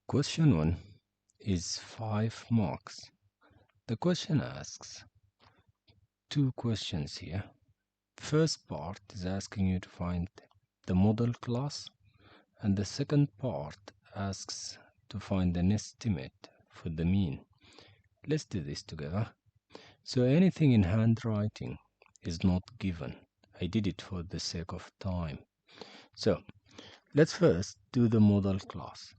Question 1 is 5 marks. The question asks two questions here. First part is asking you to find the model class, and the second part asks to find an estimate for the mean. Let's do this together. So anything in handwriting is not given. I did it for the sake of time. So let's first do the model class.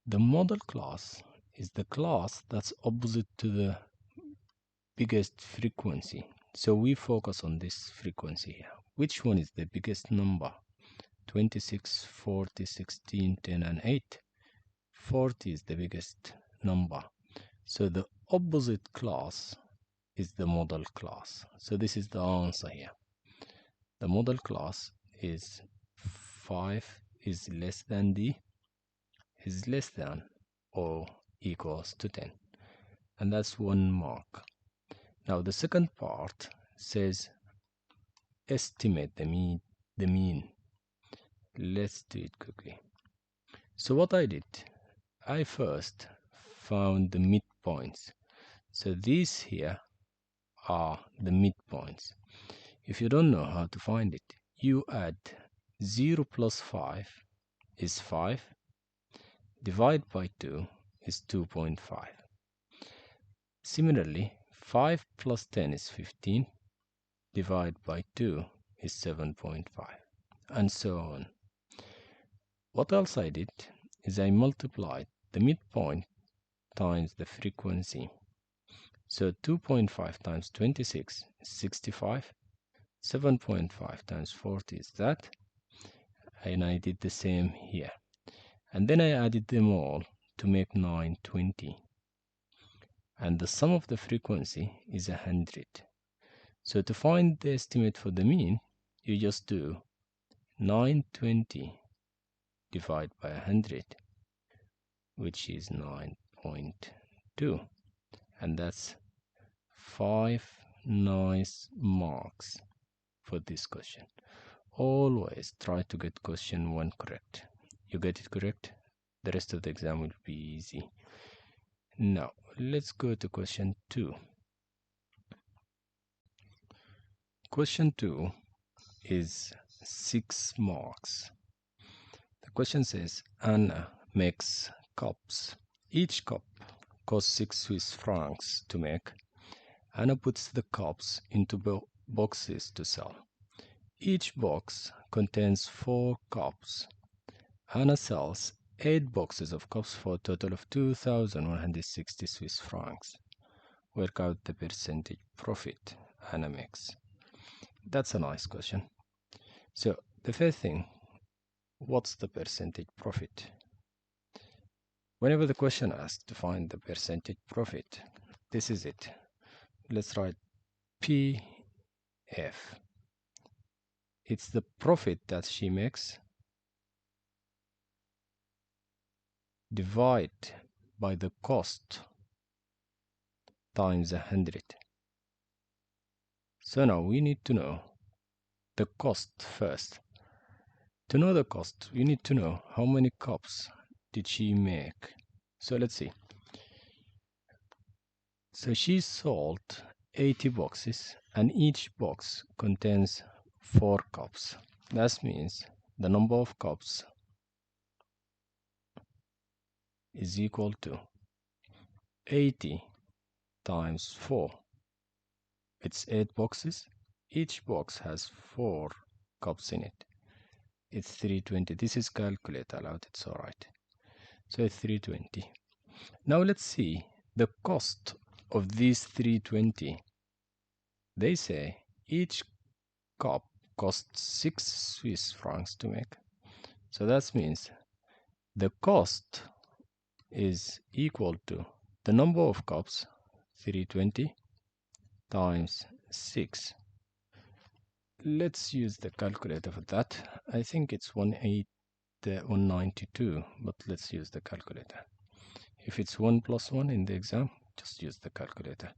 The model class is the class that's opposite to the biggest frequency. So we focus on this frequency here. Which one is the biggest number? 26, 40, 16, 10, and 8. 40 is the biggest number. So the opposite class is the model class. So this is the answer here. The model class is 5 is less than or equals to 10. And that's 1 mark. Now the second part says estimate the mean. Let's do it quickly. So what I did, I first found the midpoints. So these here are the midpoints. If you don't know how to find it, you add 0 plus 5 is 5. Divide by 2 is 2.5. Similarly, 5 plus 10 is 15. Divide by 2 is 7.5. And so on. What else I did is I multiplied the midpoint times the frequency. So 2.5 times 26 is 65. 7.5 times 40 is that. And I did the same here. And then I added them all to make 920. And the sum of the frequency is 100. So to find the estimate for the mean, you just do 920 divided by 100, which is 9.2. And that's 5 nice marks for this question. Always try to get question 1 correct. You get it correct, the rest of the exam will be easy. Now, let's go to question 2. Question 2 is 6 marks. The question says, Anna makes cups. Each cup costs 6 Swiss francs to make. Anna puts the cups into boxes to sell. Each box contains 4 cups. Anna sells 8 boxes of cups for a total of 2,160 Swiss francs. Work out the percentage profit Anna makes. That's a nice question. So the first thing, what's the percentage profit? Whenever the question asks to find the percentage profit, this is it. Let's write PF. It's the profit that she makes divide by the cost times 100. So now we need to know the cost first. To know the cost, we need to know how many cups did she make. So let's see. So she sold 80 boxes and each box contains 4 cups. That means the number of cups is equal to 80 times 4. It's 8 boxes. Each box has 4 cups in it. It's 320. This is calculator allowed, it's alright. So it's 320. Now let's see the cost of these 320. They say each cup costs 6 Swiss francs to make. So that means the cost is equal to the number of cups, 320, times 6. Let's use the calculator for that. I think it's 192, but let's use the calculator. If it's 1 plus 1 in the exam, just use the calculator.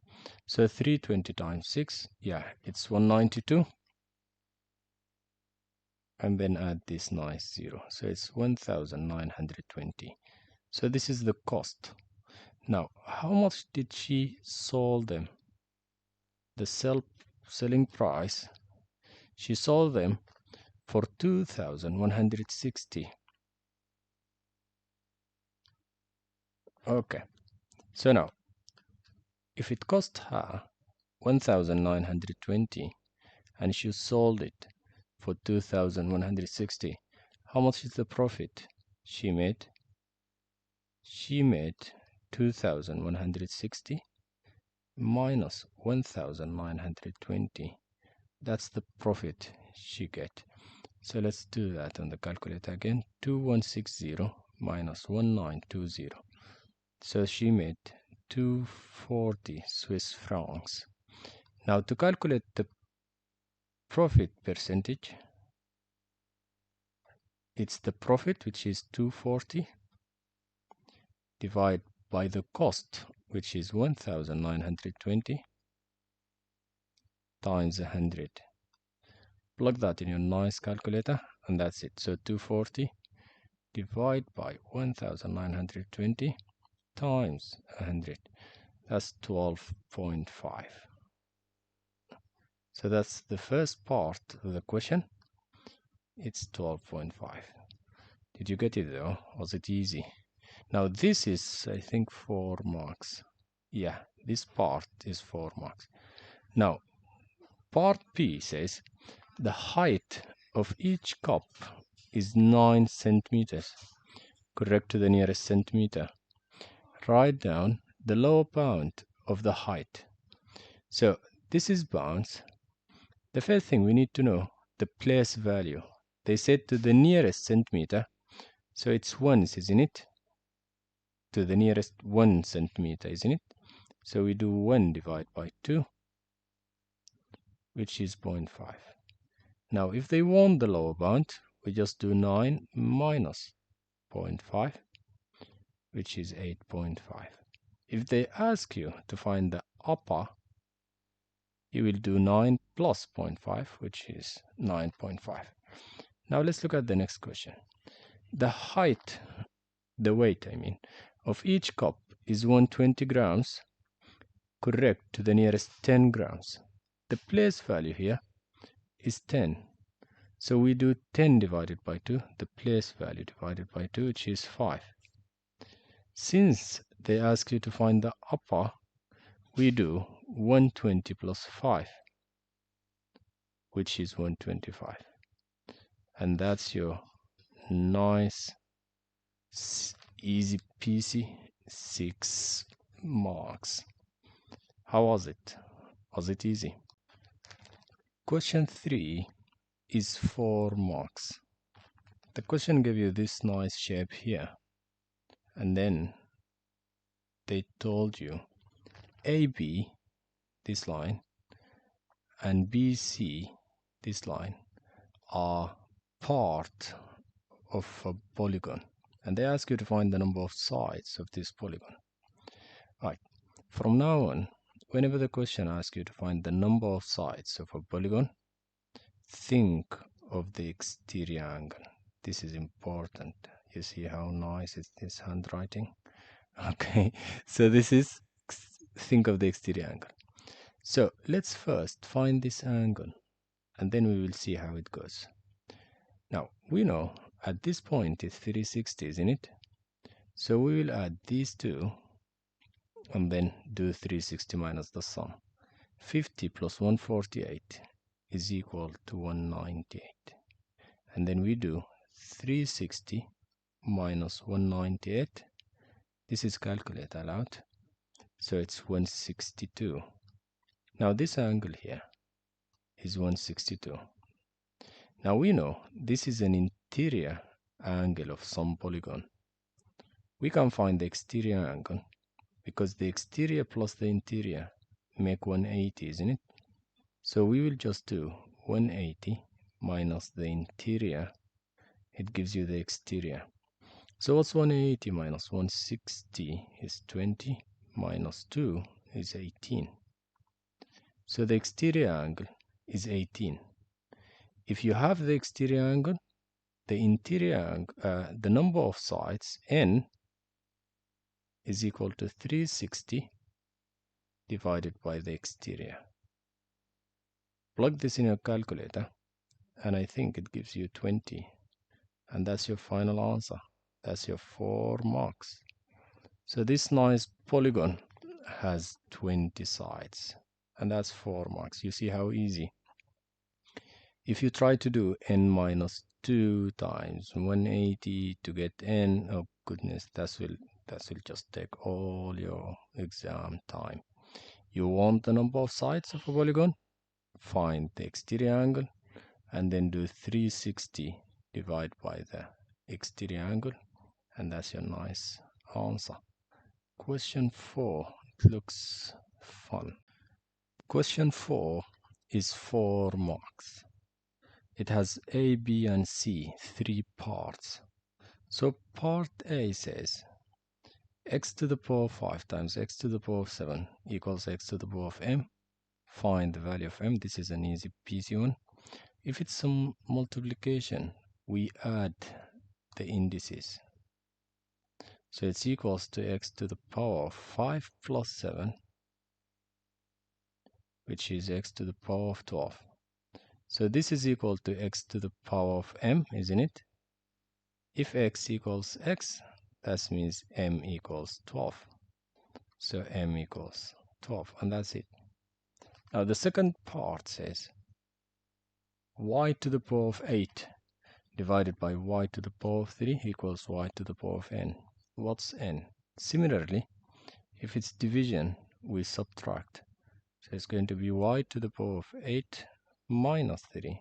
So 320 times 6, yeah, it's 192. And then add this nice 0. So it's 1920 So this is the cost. Now, how much did she sold them? The selling price, she sold them for 2,160. Okay, so now, if it cost her 1,920 and she sold it for 2,160, how much is the profit she made? She made 2,160 minus 1,920. That's the profit she get. So let's do that on the calculator again. 2160 minus 1920. So she made 240 Swiss francs. Now to calculate the profit percentage, it's the profit, which is 240, divided by the cost, which is 1,920, times 100. Plug that in your nice calculator, and that's it. So 240 divided by 1,920 times 100. That's 12.5. So that's the first part of the question. It's 12.5. Did you get it though? Was it easy? Now this is, I think, 4 marks. Yeah, this part is 4 marks. Now, part P says the height of each cup is 9 centimeters. Correct to the nearest centimeter. Write down the lower bound of the height. So this is bounds. The first thing we need to know the place value. They said to the nearest centimeter, so it's ones, isn't it? To the nearest 1 centimeter, isn't it? So we do 1 divided by 2, which is 0.5. Now, if they want the lower bound, we just do 9 minus 0.5, which is 8.5. If they ask you to find the upper, you will do 9 plus 0.5, which is 9.5. Now let's look at the next question. The height, the weight, of each cup is 120 grams, correct to the nearest 10 grams. The place value here is 10. So we do 10 divided by 2, the place value divided by 2, which is 5. Since they ask you to find the upper, we do 120 plus 5, which is 125. And that's your nice, easy peasy 6 marks. How was it? Was it easy? Question 3 is 4 marks. The question gave you this nice shape here. And then they told you AB, this line, and BC, this line, are part of a polygon. And they ask you to find the number of sides of this polygon. Right. From now on, whenever the question asks you to find the number of sides of a polygon, think of the exterior angle. This is important. You see how nice is this handwriting? Okay, so this is, think of the exterior angle. So let's first find this angle, and then we will see how it goes. Now, we know at this point it's 360, isn't it? So we will add these two, and then do 360 minus the sum. 50 plus 148 is equal to 198. And then we do 360 minus 198. This is calculate aloud. So it's 162. Now this angle here is 162. Now we know this is an interior angle of some polygon. We can find the exterior angle because the exterior plus the interior make 180, isn't it? So we will just do 180 minus the interior. It gives you the exterior. So what's 180 minus 160 is 20, minus 2 is 18. So the exterior angle is 18. If you have the exterior angle, the interior angle, the number of sides, n, is equal to 360 divided by the exterior. Plug this in your calculator, and I think it gives you 20. And that's your final answer. That's your 4 marks. So this nice polygon has 20 sides, and that's 4 marks. You see how easy. If you try to do n minus 2 times 180 to get n, oh goodness, that will just take all your exam time. You want the number of sides of a polygon? Find the exterior angle, and then do 360 divided by the exterior angle, and that's your nice answer. Question 4, it looks fun. Question 4 is 4 marks. It has A, B, and C, 3 parts. So part A says x to the power of 5 times x to the power of 7 equals x to the power of m. Find the value of m. This is an easy peasy one. If it's some multiplication, we add the indices. So it's equals to x to the power of 5 plus 7, which is x to the power of 12. So this is equal to x to the power of m, isn't it? If x equals x, that means m equals 12. So m equals 12, and that's it. Now the second part says y to the power of 8 divided by y to the power of 3 equals y to the power of n. What's n? Similarly, if it's division, we subtract. So it's going to be y to the power of 8 minus 3,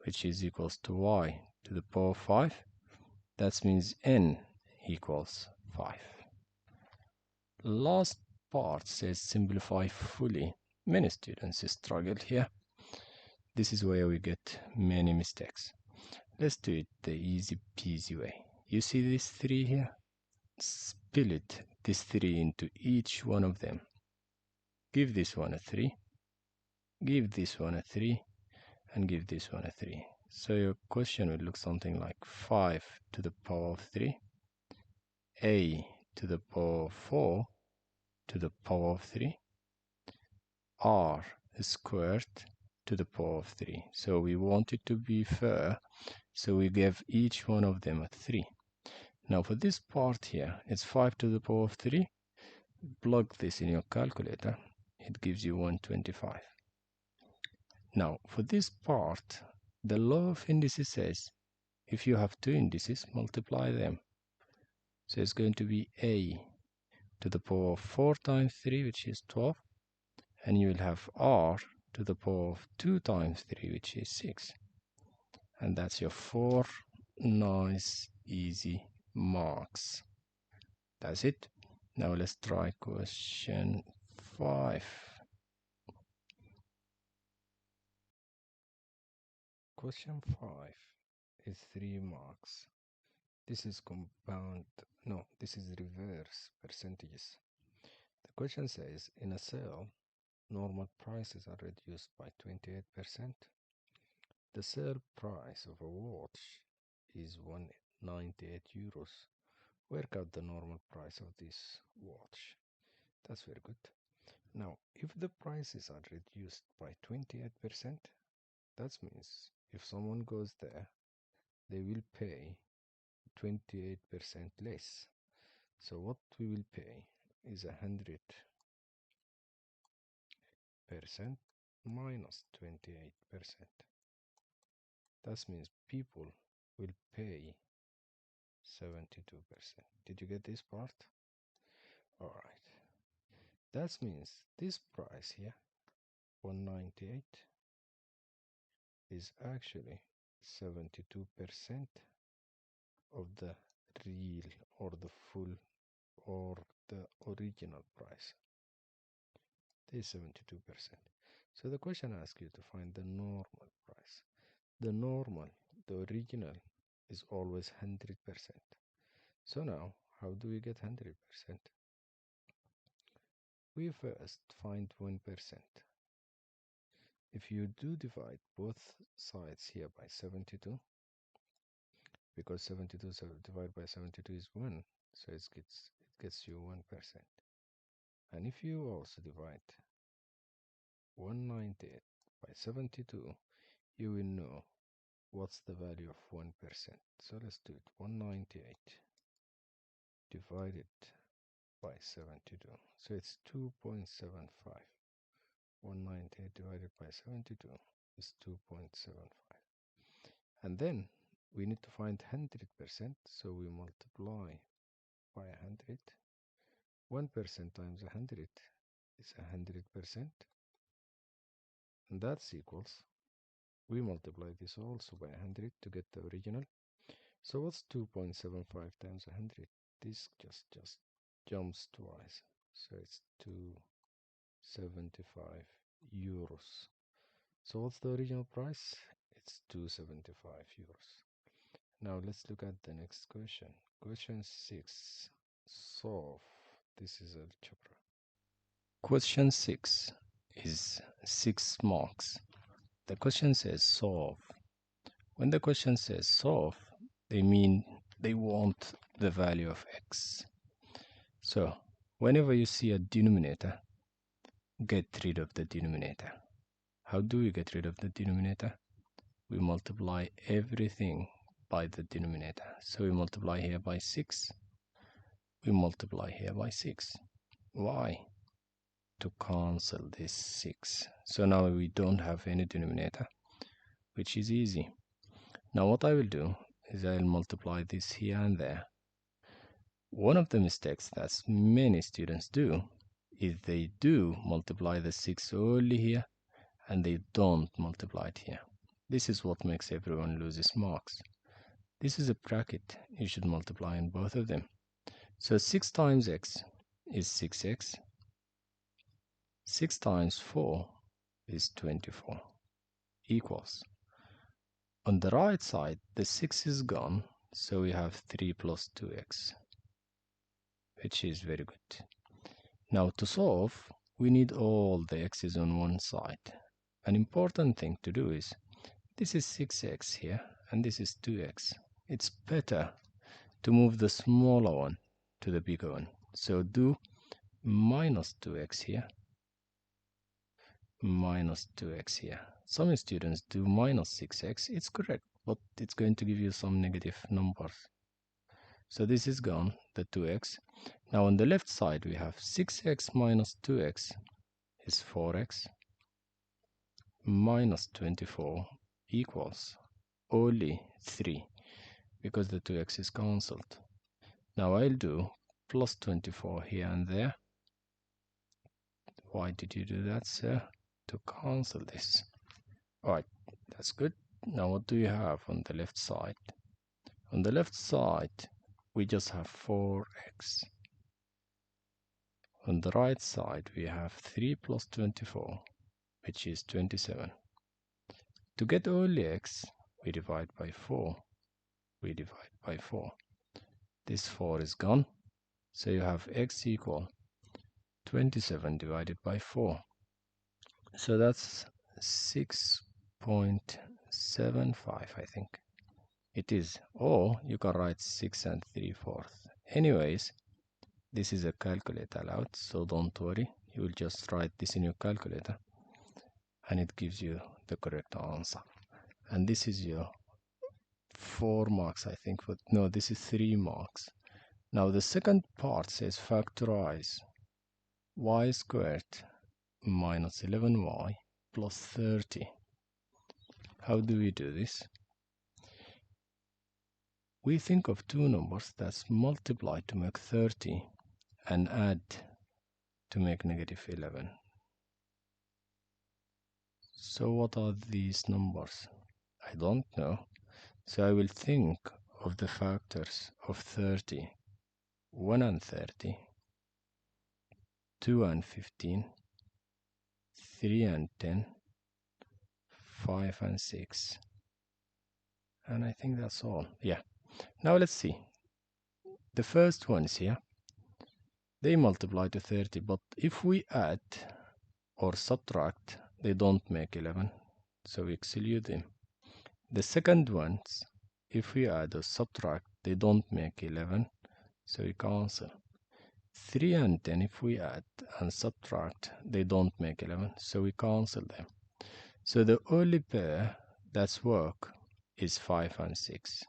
which is equals to y to the power of 5. That means n equals 5. Last part says simplify fully. Many students struggle here. This is where we get many mistakes. Let's do it the easy peasy way. You see these 3 here? Split this 3 into each one of them. Give this one a 3, give this one a 3, and give this one a 3. So your question would look something like 5 to the power of 3, a to the power of 4 to the power of 3, r squared to the power of 3. So we want it to be fair, so we give each one of them a 3. Now for this part here, it's 5 to the power of 3. Plug this in your calculator, it gives you 125. Now for this part, the law of indices says if you have 2 indices, multiply them. So it's going to be a to the power of 4 times 3, which is 12, and you will have r to the power of 2 times 3, which is 6. And that's your 4 nice easy marks. That's it. Now let's try question 5. Question 5 is 3 marks. This is this is reverse percentages. The question says in a sale, normal prices are reduced by 28%. The sale price of a watch is 198 euros. Work out the normal price of this watch. That's very good. Now, if the prices are reduced by 28%, that means if someone goes there, they will pay 28% less. So what we will pay is 100% minus 28%. That means people will pay 72%. Did you get this part? Alright. That means this price here, 198, is actually 72% of the real or the full or the original price. This is 72%. So the question asks you to find the normal price. The normal, the original, is always 100%. So now, how do we get 100%? We first find 1%. If you do divide both sides here by 72, because 72 divided by 72 is 1, so it gets you 1%. And if you also divide 198 by 72, you will know what's the value of 1%. So let's do it. 198 divided by 72. So it's 2.75. 198 divided by 72 is 2.75. And then we need to find 100%, so we multiply by 100. 1% times 100 is 100%. And that's equals, we multiply this also by 100 to get the original. So what's 2.75 times 100? This just jumps twice. So it's 275 euros. So what's the original price? It's 275 euros. Now let's look at the next question. Question 6. Solve. This is algebra. Question 6 is 6 marks. The question says solve. When the question says solve, they mean they want the value of x. So whenever you see a denominator, get rid of the denominator. How do we get rid of the denominator? We multiply everything by the denominator. So we multiply here by 6. We multiply here by 6. Why? To cancel this 6. So now we don't have any denominator, which is easy. Now what I will do is I'll multiply this here and there. One of the mistakes that many students do is they do multiply the 6 only here and they don't multiply it here. This is what makes everyone loses marks. This is a bracket. You should multiply in both of them. So 6 times x is 6x. 6 times 4 is 24 equals. On the right side, the 6 is gone, so we have 3 plus 2x, which is very good. Now to solve, we need all the x's on one side. An important thing to do is, this is 6x here, and this is 2x. It's better to move the smaller one to the bigger one. So do minus 2x here, minus 2x here. Some students do minus 6x. It's correct, but it's going to give you some negative numbers. So this is gone, the 2x. Now on the left side, we have 6x minus 2x is 4x minus 24 equals only 3, because the 2x is cancelled. Now I'll do plus 24 here and there. Why did you do that, sir? To cancel this. Alright, that's good. Now what do you have on the left side? On the left side, we just have 4x. On the right side, we have 3 plus 24, which is 27. To get only x, we divide by 4. We divide by 4. This 4 is gone, so you have x equal 27 divided by 4. So that's 6.75, I think. It is. Or you can write 6 3/4. Anyways, this is a calculator allowed, so don't worry. You will just write this in your calculator and it gives you the correct answer. And this is your 4 marks, I think. But no, this is 3 marks. Now the second part says factorize y squared minus 11y plus 30. How do we do this? We think of two numbers that's multiplied to make 30 and add to make negative 11. So what are these numbers? I don't know. So I will think of the factors of 30, 1 and 30, 2 and 15, 3 and 10, 5 and 6. And I think that's all. Yeah. Now let's see. The first ones here, they multiply to 30, but if we add or subtract, they don't make 11. So we exclude them. The second ones, if we add or subtract, they don't make 11. So we cancel. 3 and 10, if we add and subtract, they don't make 11, so we cancel them. So the only pair that's work is 5 and 6.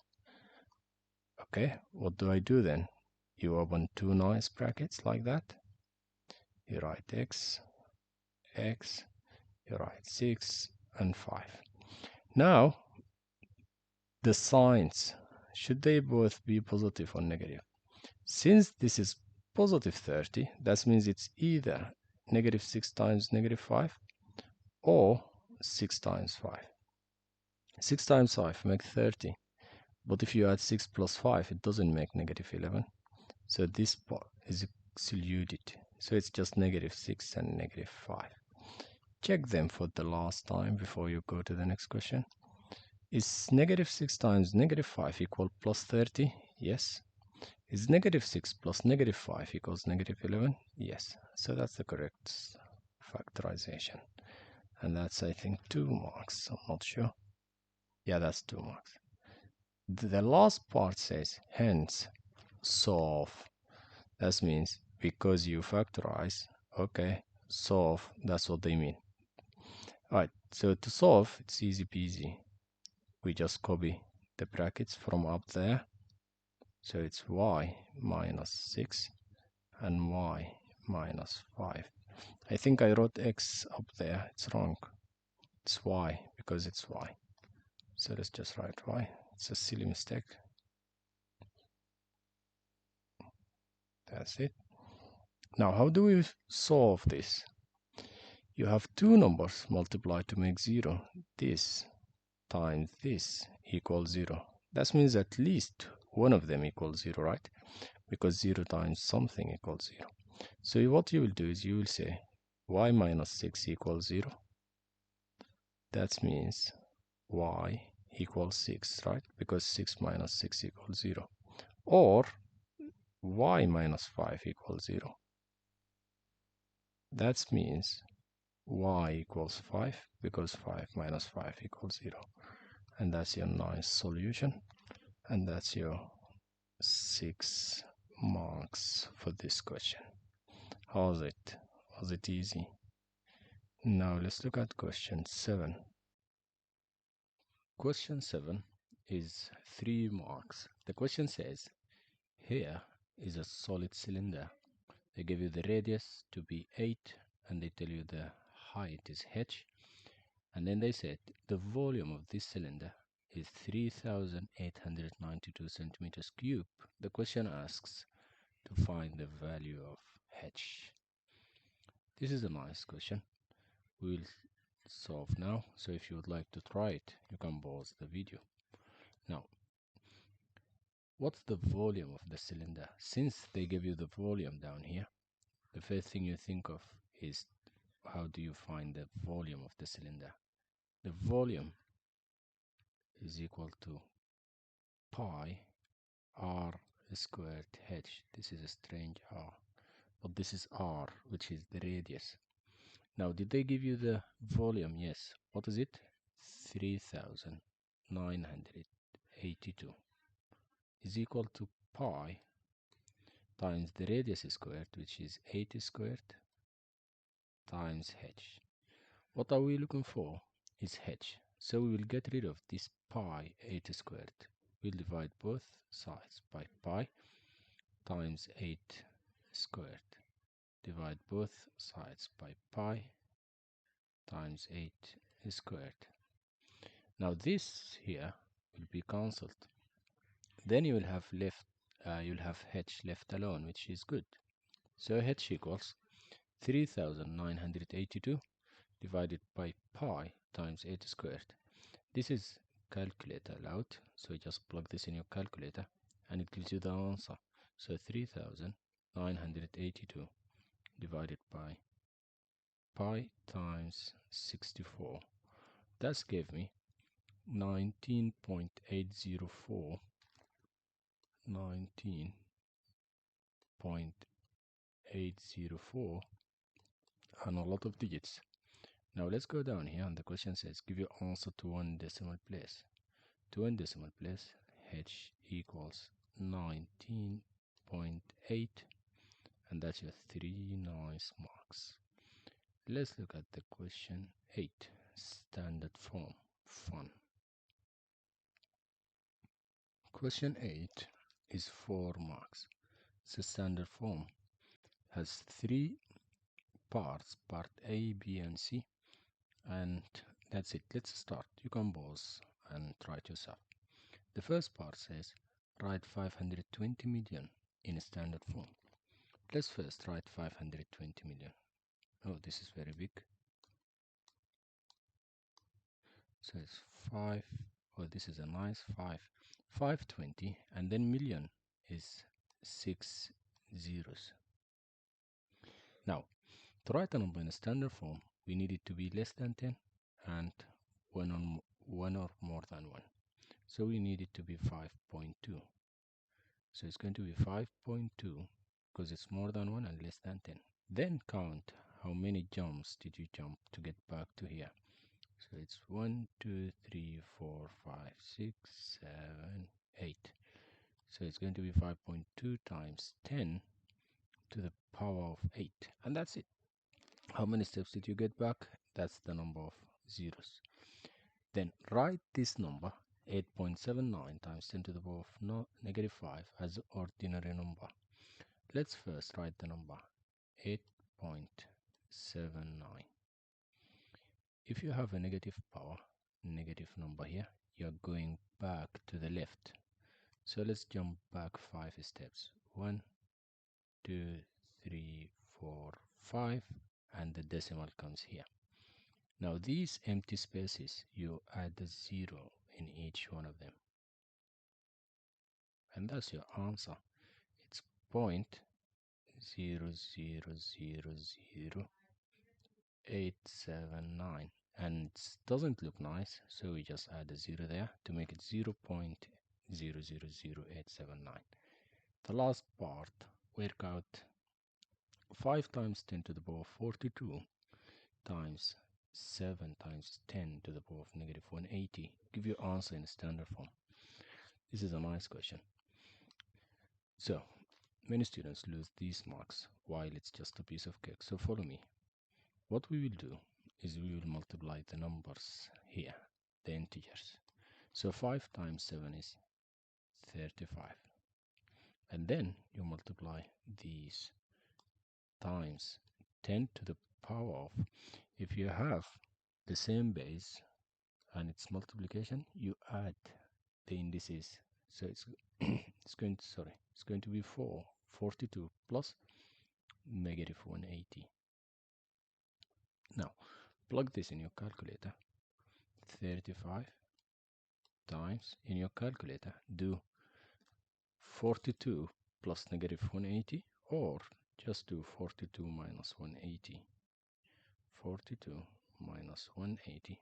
Okay, what do I do then? You open two nice brackets like that. You write x, you write 6 and 5. Now, the signs, should they both be positive or negative? Since this is positive 30, that means it's either negative 6 times negative 5 or 6 times 5. 6 times 5 makes 30. But if you add 6 plus 5, it doesn't make negative 11. So this part is excluded. So it's just negative 6 and negative 5. Check them for the last time before you go to the next question. Is negative 6 times negative 5 equal plus 30? Yes. Is negative 6 plus negative 5 equals negative 11? Yes. So that's the correct factorization. And that's, I think, 2 marks. I'm not sure. Yeah, that's 2 marks. The last part says, hence, solve. That means because you factorize, okay, solve, that's what they mean. Alright, so to solve, it's easy peasy. We just copy the brackets from up there. So it's y minus 6 and y minus 5. I think I wrote x up there. It's wrong. It's y because it's y. So let's just write y. It's a silly mistake. That's it. Now, how do we solve this? You have two numbers multiplied to make 0. This times this equals 0. That means at least one of them equals 0, right? Because 0 times something equals 0. So what you will do is you will say y minus 6 equals 0. That means y equals 6, right? Because 6 minus 6 equals 0. Or y minus 5 equals 0. That means y equals 5 because 5 minus 5 equals 0. And that's your nice solution. And that's your 6 marks for this question. How's it? Was it easy? Now let's look at question 7. Question 7 is 3 marks. The question says, here is a solid cylinder. They give you the radius to be 8 and they tell you the height is h. And then they said the volume of this cylinder is 3,892 centimeters cube. The question asks to find the value of h. This is a nice question. We'll solve now. So if you would like to try it, you can pause the video. Now, what's the volume of the cylinder? Since they give you the volume down here, the first thing you think of is how do you find the volume of the cylinder? The volume is equal to pi r squared h. This is a strange r, but this is r, which is the radius. Now, did they give you the volume? Yes. What is it? 3,982 is equal to pi times the radius squared, which is 8 squared, times h. What are we looking for? Is h. So we will get rid of this pi 8 squared. We'll divide both sides by pi times 8 squared. Divide both sides by pi times 8 squared. Now this here will be cancelled. Then you will have left, you'll have h left alone, which is good. So h equals 3,982 divided by pi times 8 squared. This is calculator allowed, so you just plug this in your calculator and it gives you the answer. So 3,982 divided by pi times 64. That gave me 19.804 and a lot of digits. Now let's go down here and the question says give your answer to one decimal place. To one decimal place, h equals 19.8 And that's your 3 nice marks. Let's look at the question 8, standard form, fun. Question 8 is 4 marks. So standard form has 3 parts, part A, B, and C. And that's it. Let's start. You can pause and try it yourself. The first part says, write 520 million in a standard form. Let's first write 520 million. Oh, this is very big. So it's 5. Oh, this is a nice 5. 520, and then million is 6 zeros. Now, to write a number in a standard form, we need it to be less than 10 and one or more than 1. So we need it to be 5.2. So it's going to be 5.2 because it's more than 1 and less than 10. Then count how many jumps did you jump to get back to here. So it's 1, 2, 3, 4, 5, 6, 7, 8. So it's going to be 5.2 times 10 to the power of 8. And that's it. How many steps did you get back? That's the number of zeros. Then write this number 8.79 times 10 to the power of negative 5 as ordinary number. Let's first write the number 8.79. If you have a negative power, negative number here, you're going back to the left. So let's jump back 5 steps. 1, 2, 3, 4, 5, and the decimal comes here. Now these empty spaces, you add a 0 in each one of them. And that's your answer. It's 0.0000879. And it doesn't look nice, so we just add a 0 there to make it 0.000879. The last part, work out 5 times 10 to the power of 42 times 7 times 10 to the power of negative 180. Give your answer in standard form. This is a nice question. So, many students lose these marks while it's just a piece of cake. So follow me. What we will do is we will multiply the numbers here, the integers. So 5 times 7 is 35. And then you multiply these times 10 to the power of, if you have the same base and its multiplication, you add the indices. So it's it's going to be 42 plus negative 180. Now plug this in your calculator. 35 times, in your calculator, do 42 plus negative 180, or just do 42 minus 180. 42 minus 180.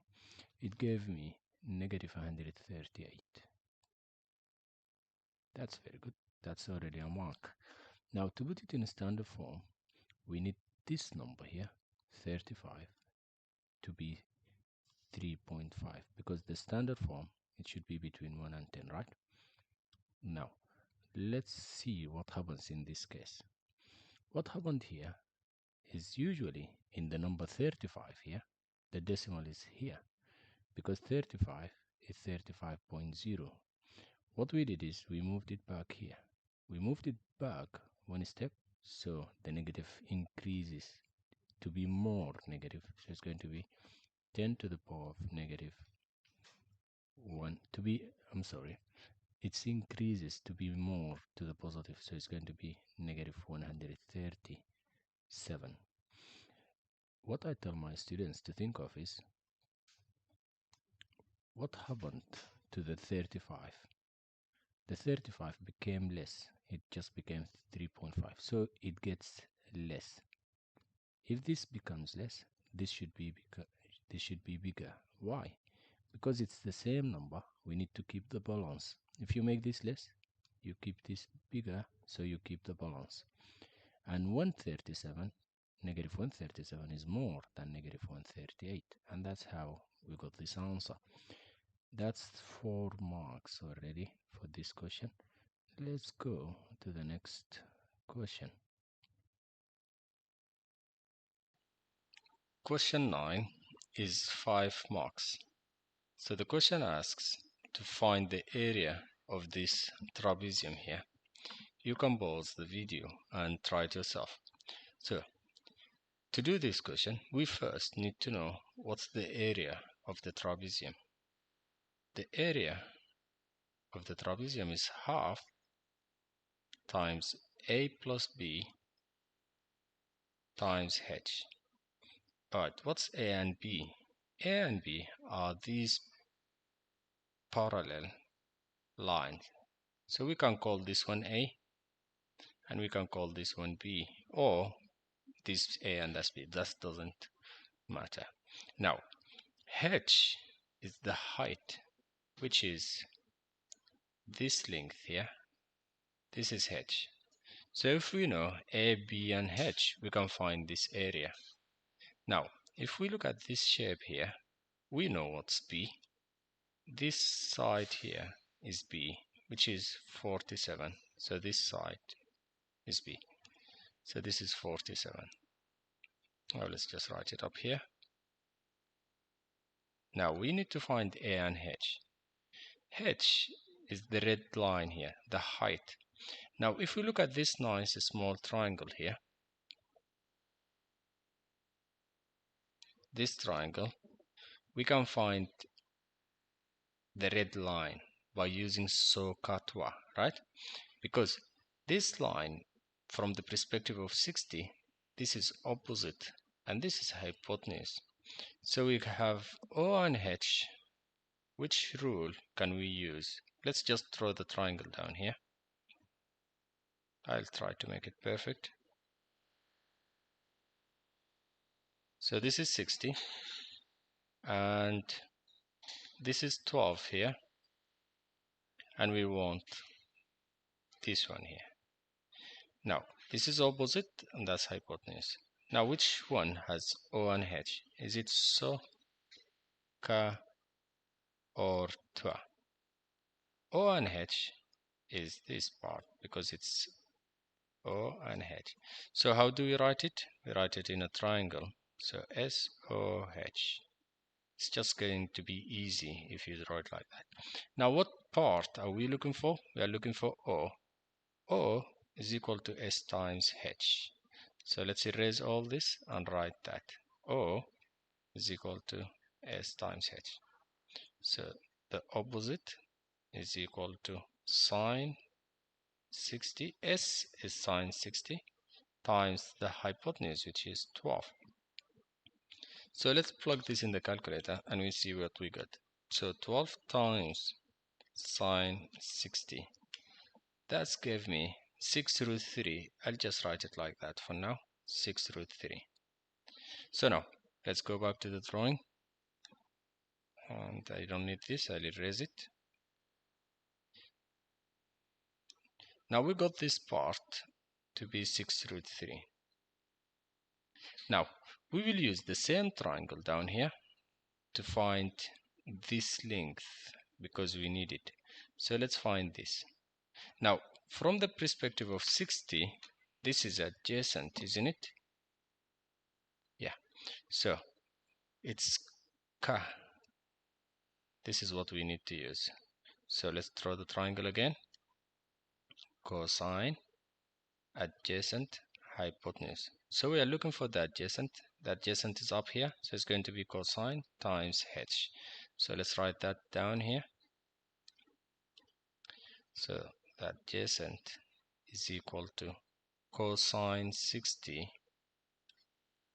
It gave me negative 138. That's very good. That's already a mark. Now to put it in a standard form, we need this number here, 35, to be 3.5, because the standard form, it should be between 1 and 10, right? Now let's see what happens in this case. What happened here is, usually in the number 35 here, the decimal is here, because 35 is 35.0. What we did is we moved it back here. We moved it back one step, so the negative increases to be more negative. So it's going to be 10 to the power of negative 1 to be, it increases to be more to the positive. So it's going to be negative 137. What I tell my students to think of is, what happened to the 35? The 35 became less. It just became 3.5. So it gets less. If this becomes less, this should be bigger. Why? Because it's the same number. We need to keep the balance. If you make this less, you keep this bigger, so you keep the balance. And 137, negative 137 is more than negative 138. And that's how we got this answer. That's 4 marks already for this question. Let's go to the next question. Question 9 is 5 marks. So the question asks to find the area of this trapezium here. You can pause the video and try it yourself. So to do this question, we first need to know what's the area of the trapezium. The area of the trapezium is half times a plus b times h. Alright, what's a and b? A and b are these parallel lines. So we can call this one a and we can call this one b, or this a and that's b. That doesn't matter. Now, h is the height, which is this length here. This is h. So if we know a, b and h, we can find this area. Now, if we look at this shape here, we know what's b. This side here is b, which is 47. So this side is b. So this is 47. Now let's just write it up here. Now we need to find a and h. H is the red line here, the height. Now if we look at this nice small triangle here, this triangle, we can find the red line by using SOHCAHTOA, right? Because this line, from the perspective of 60, this is opposite and this is hypotenuse. So we have O and H. Which rule can we use? Let's just draw the triangle down here. I'll try to make it perfect. So this is 60 and this is 12 here, and we want this one here. Now this is opposite and that's hypotenuse. Now which one has O and H? Is it SOHCAHTOA or TOA? O and H is this part because it's O and H. So how do we write it? We write it in a triangle. So SOH. It's just going to be easy if you draw it like that. Now what part are we looking for? We are looking for O. O is equal to S times H. So let's erase all this and write that. O is equal to S times H. So the opposite is equal to sine 60. S is sine 60 times the hypotenuse, which is 12. So let's plug this in the calculator and we see what we got. So 12 times sine 60. That's gave me 6 root 3. I'll just write it like that for now. 6 root 3. So now let's go back to the drawing. And I don't need this. I'll erase it. Now we got this part to be 6 root 3. Now we will use the same triangle down here to find this length because we need it. So let's find this. Now from the perspective of 60, this is adjacent, isn't it? Yeah. So it's K. This is what we need to use. So let's draw the triangle again. Cosine, adjacent, hypotenuse. So we are looking for the adjacent. The adjacent is up here, so it's going to be cosine times h. So let's write that down here. So the adjacent is equal to cosine 60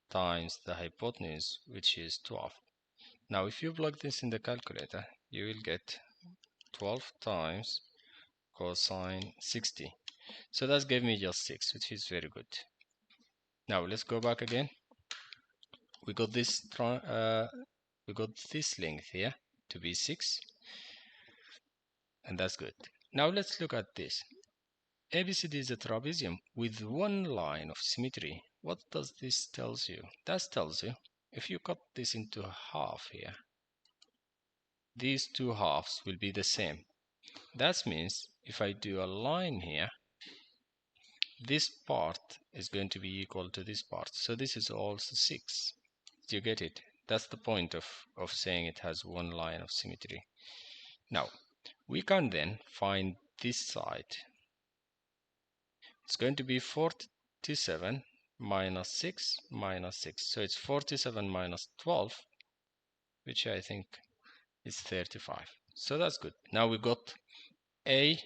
times the hypotenuse, which is 12. Now if you plug this in the calculator, you will get 12 times cosine 60. So that gave me just 6, which is very good. Now let's go back again. We got this length here to be 6, and that's good. Now let's look at this. ABCD is a trapezium with one line of symmetry. What does this tells you? That tells you if you cut this into half here, these two halves will be the same. That means if I do a line here, this part is going to be equal to this part. So this is also 6. Do you get it? That's the point of saying it has one line of symmetry. Now, we can then find this side. It's going to be 47 minus 6 minus 6. So it's 47 minus 12, which I think is 35. So that's good. Now we got A,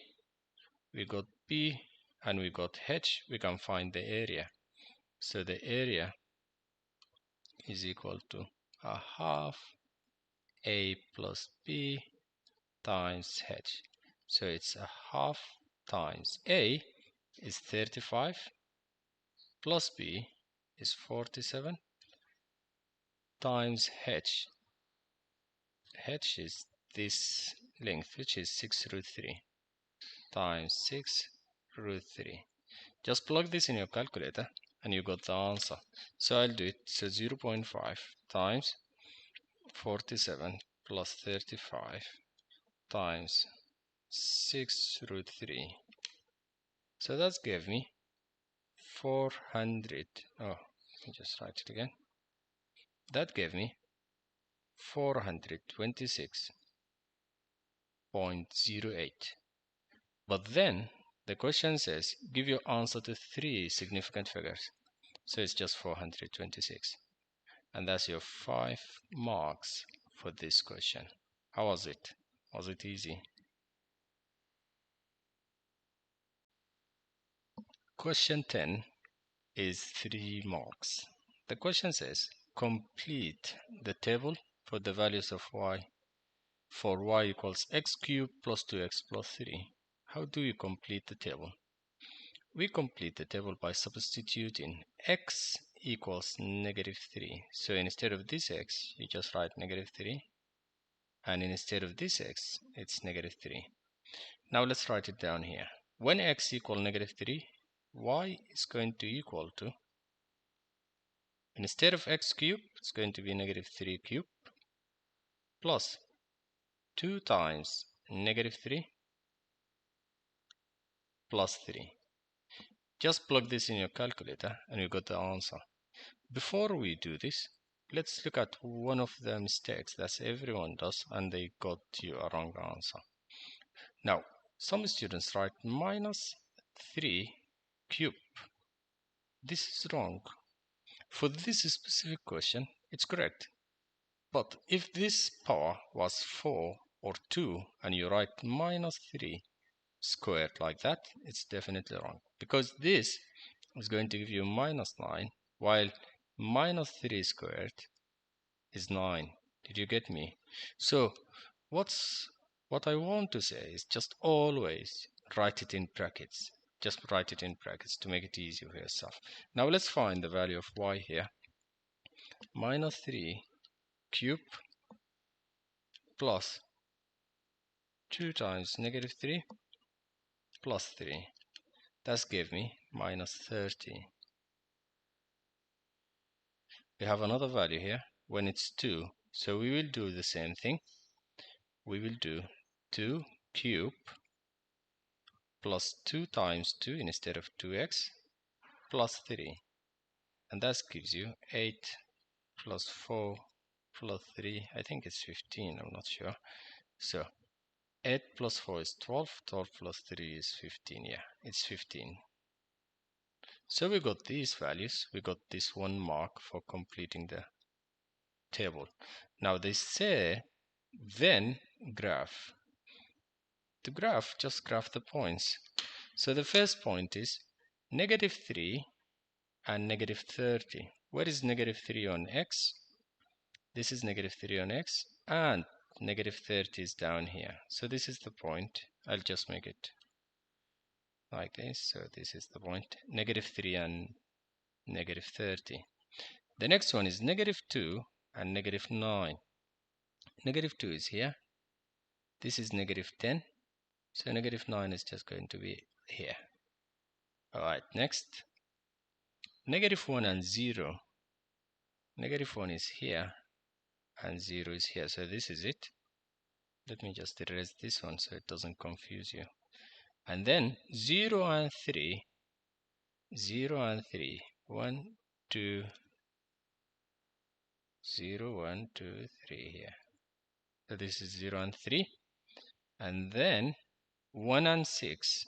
we got B, and we got H. We can find the area. So the area is equal to a half A plus B times H. So it's a half times A is 35 plus B is 47 times H. H is this length, which is 6 root 3 times 6 root 3. Just plug this in your calculator and you got the answer. So I'll do it. So 0.5 times 47 plus 35 times 6 root 3. So that gave me 400. Oh, let me just write it again. That gave me 426.08. But then the question says give your answer to 3 significant figures. So it's just 426. And that's your 5 marks for this question. How was it? Was it easy? Question 10 is 3 marks. The question says complete the table for the values of y for y equals x cubed plus 2x plus 3. How do you complete the table? We complete the table by substituting x equals negative 3. So instead of this x, you just write negative 3. And instead of this x, it's negative 3. Now let's write it down here. When x equals negative 3, y is going to equal to, instead of x cubed, it's going to be negative 3 cubed plus 2 times negative 3 plus 3. Just plug this in your calculator and you got the answer. Before we do this, let's look at one of the mistakes that everyone does and they got you a wrong answer. Now, some students write minus 3 cube. This is wrong. For this specific question, it's correct. But if this power was 4 or 2 and you write minus 3 squared like that, it's definitely wrong. Because this is going to give you minus 9, while minus 3 squared is 9. Did you get me? So what I want to say is just always write it in brackets. Just write it in brackets to make it easier for yourself. Now let's find the value of y here. Minus 3 cube plus 2 times negative 3 plus 3. That gave me minus 30. We have another value here when it's 2. So we will do the same thing. We will do 2 cube plus 2 times 2 instead of 2x plus 3. And that gives you 8 plus 4 plus 3. I think it's 15. I'm not sure. So 8 plus 4 is 12. 12 plus 3 is 15. Yeah, it's 15. So we got these values. We got this 1 mark for completing the table. Now they say then graph. To graph, just graph the points. So the first point is negative 3 and negative 30. Where is negative 3 on x? This is negative 3 on x, and negative 30 is down here. So this is the point. I'll just make it like this. So this is the point. Negative 3 and negative 30. The next one is negative 2 and negative 9. Negative 2 is here. This is negative 10. So negative 9 is just going to be here. Alright, next. Negative 1 and 0. Negative 1 is here and 0 is here. So this is it. Let me just erase this one so it doesn't confuse you. And then 0 and 3. 0 and 3. 1, 2, 0, 1, 2, 3 here. So this is 0 and 3. And then 1 and 6.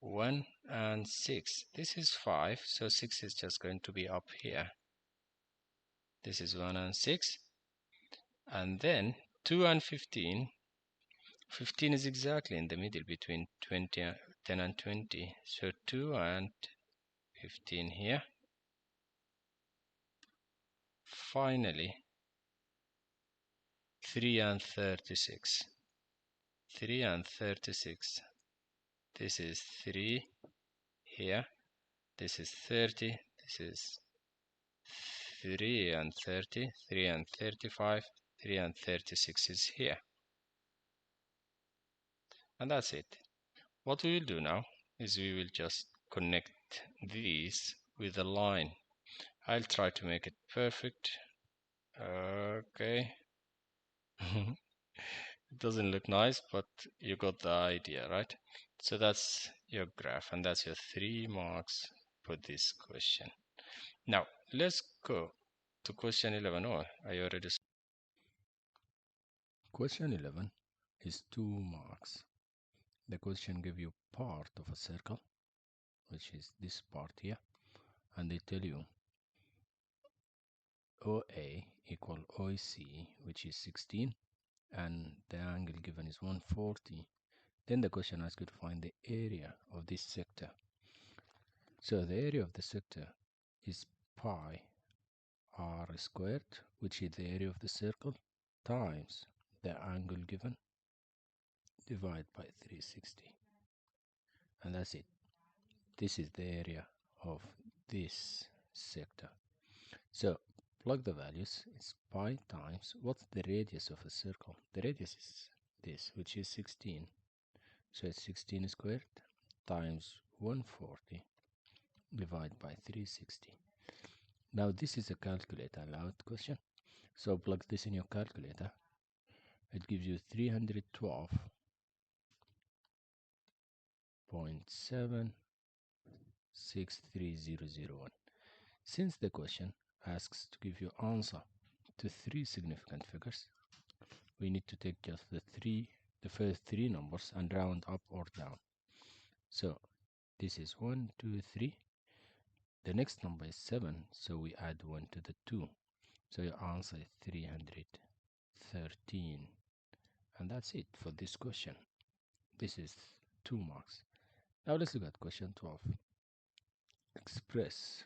1 and 6. This is 5, so 6 is just going to be up here. This is 1 and 6. And then 2 and 15. 15 is exactly in the middle between 10 and 20. So 2 and 15 here. Finally, 3 and 36. 3 and 36. This is 3 here. This is 30. This is 3 and 30. 3 and 35. 3 and 36 is here. And that's it. What we will do now is we will just connect these with a line. I'll try to make it perfect. Okay. It doesn't look nice, but you got the idea, right? So that's your graph, and that's your 3 marks for this question. Now, let's go to question 11. Oh, I already... Question 11 is 2 marks. The question gives you part of a circle, which is this part here, and they tell you OA equal OC, which is 16, and the angle given is 140. Then the question asks you to find the area of this sector. So the area of the sector is pi r squared, which is the area of the circle, times the angle given, divided by 360. And that's it. This is the area of this sector. So plug the values. It's pi times, what's the radius of a circle? The radius is this, which is 16. So it's 16 squared times 140 divided by 360. Now this is a calculator allowed question. So plug this in your calculator. It gives you 312.763001. Since the question asks to give you answer to 3 significant figures, we need to take just the first 3 numbers and round up or down. So this is 1, 2, 3. The next number is 7, so we add 1 to the 2. So your answer is 313. And that's it for this question. This is 2 marks. Now let's look at question 12. Express.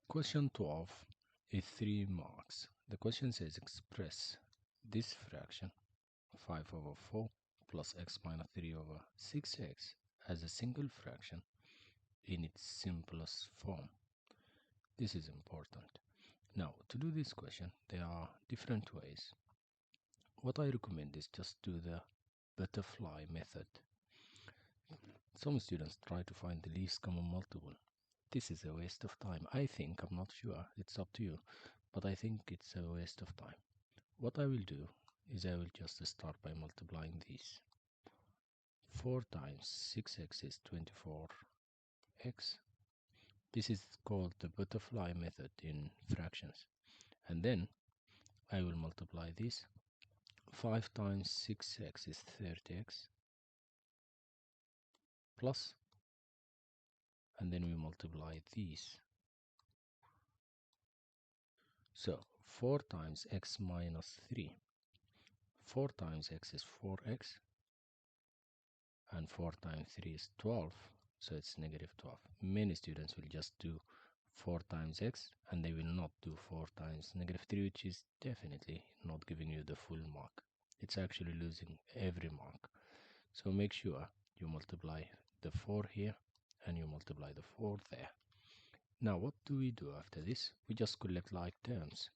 Question 12 is 3 marks. The question says express this fraction 5 over 4 plus x minus 3 over 6x as a single fraction in its simplest form. This is important. Now, to do this question, there are different ways. What I recommend is just do the butterfly method. Some students try to find the least common multiple. This is a waste of time. I'm not sure, it's up to you, but I think it's a waste of time. What I will do is I will just start by multiplying these. 4 times 6x is 24x. This is called the butterfly method in fractions. And then I will multiply this. 5 times 6x is 30x plus, and then we multiply these. So 4 times x minus 3. 4 times x is 4x, and 4 times 3 is 12, so it's negative 12. Many students will just do 4 times x, and they will not do 4 times negative 3, which is definitely not giving you the full mark. It's actually losing every mark. So make sure you multiply the 4 here, and you multiply the 4 there. Now what do we do after this? We just collect like terms.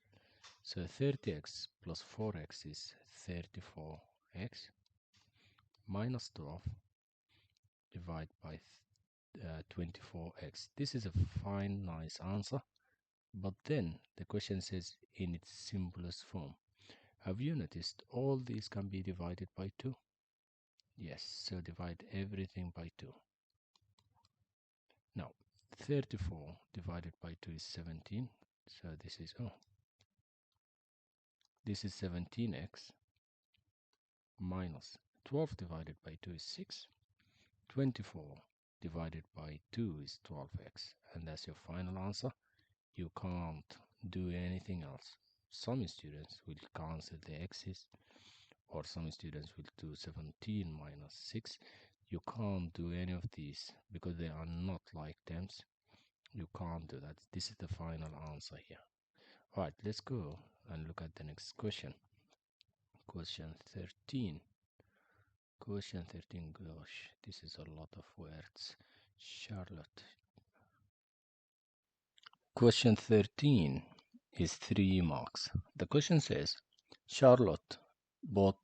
So 30x plus 4x is 34x minus 12 divided by 24x. This is a fine, nice answer. But then the question says in its simplest form. Have you noticed all these can be divided by 2? Yes, so divide everything by 2. Now, 34 divided by 2 is 17. So this is 17x minus 12 divided by 2 is 6. 24 divided by 2 is 12x. And that's your final answer. You can't do anything else. Some students will cancel the x's, or some students will do 17 minus 6. You can't do any of these because they are not like terms. You can't do that. This is the final answer here. All right, let's go and look at the next question. Question 13. Question 13, gosh, this is a lot of words. Charlotte. Question 13 is 3 marks. The question says, Charlotte bought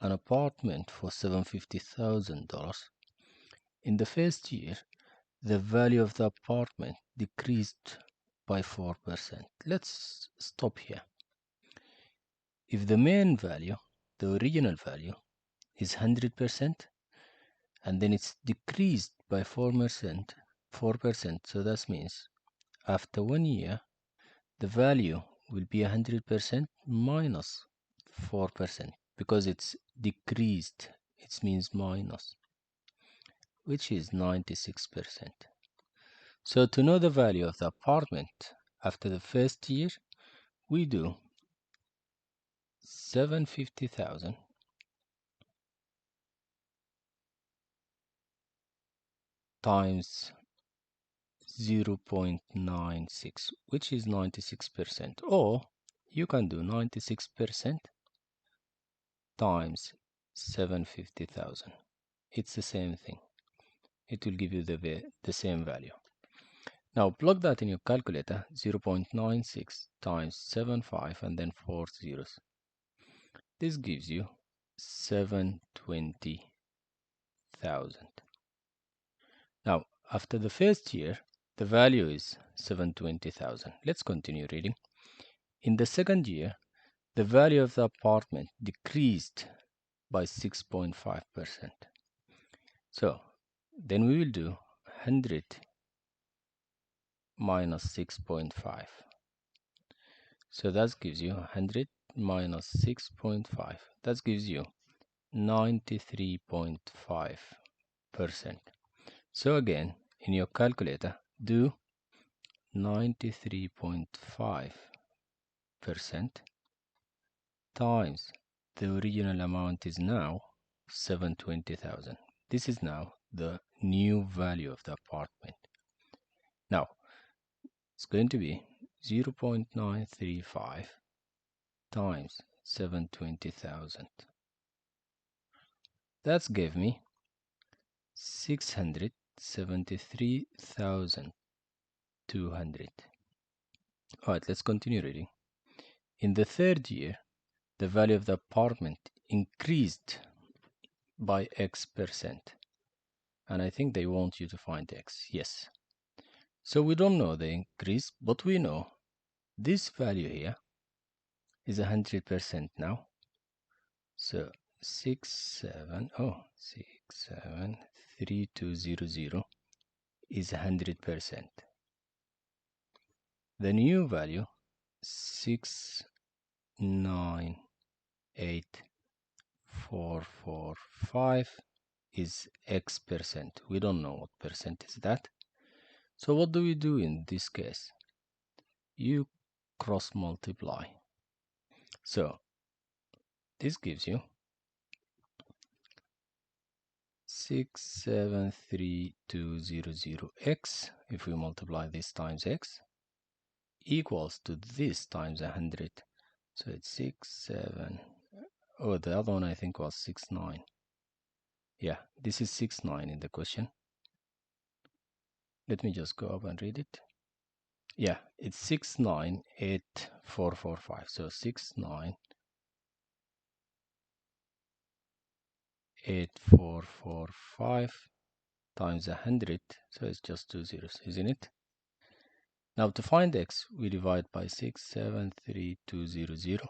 an apartment for $750,000. In the first year, the value of the apartment decreased by 4%. Let's stop here. If the main value, the original value, is 100%, and then it's decreased by 4%, so that means after 1 year, the value will be 100% minus 4%, because it's decreased, it means minus, which is 96%. So to know the value of the apartment after the first year, we do 750,000 times 0.96, which is 96%, or you can do 96% times 750,000. It's the same thing. It will give you the same value. Now plug that in your calculator, 0.96 times 75 and then 4 zeros. This gives you 720,000. Now after the first year, the value is 720,000. Let's continue reading. In the second year, the value of the apartment decreased by 6.5%. So then we will do 100 minus 6.5. So that gives you 100 minus 6.5. That gives you 93.5%. So again, in your calculator, do 93.5% times the original amount is now 720,000. This is now the new value of the apartment. Now it's going to be 0.935 times 720,000. That's gave me 673,200. All right, let's continue reading. In the third year, the value of the apartment increased by X%. And I think they want you to find X. Yes. So we don't know the increase, but we know this value here is 100% now. So 673,200 is 100%. The new value 698,445 is X%. We don't know what percent is that. So what do we do in this case? You cross multiply. So this gives you 673,200x. If we multiply this times x, equals to this times 100. So it's 67. Oh, the other one I think was 69. Yeah, this is 69 in the question. Let me just go up and read it. Yeah, it's 698,445. So 698,445 times 100. So it's just 2 zeros, isn't it? Now to find x, we divide by 673,200.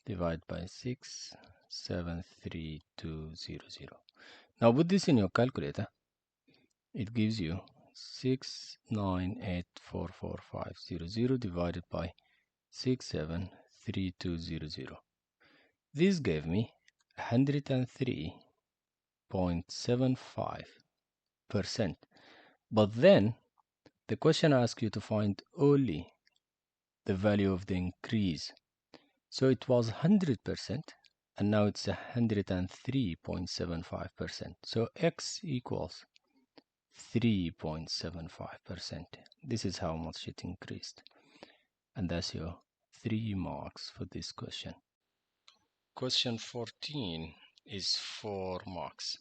Divide by 673,200. Now put this in your calculator. It gives you 69844,500 divided by 673200. This gave me 103.75%. But then the question asks you to find only the value of the increase. So it was 100% and now it's 103.75%. So x equals 3.75%. This is how much it increased. And that's your 3 marks for this question. Question 14 is 4 marks.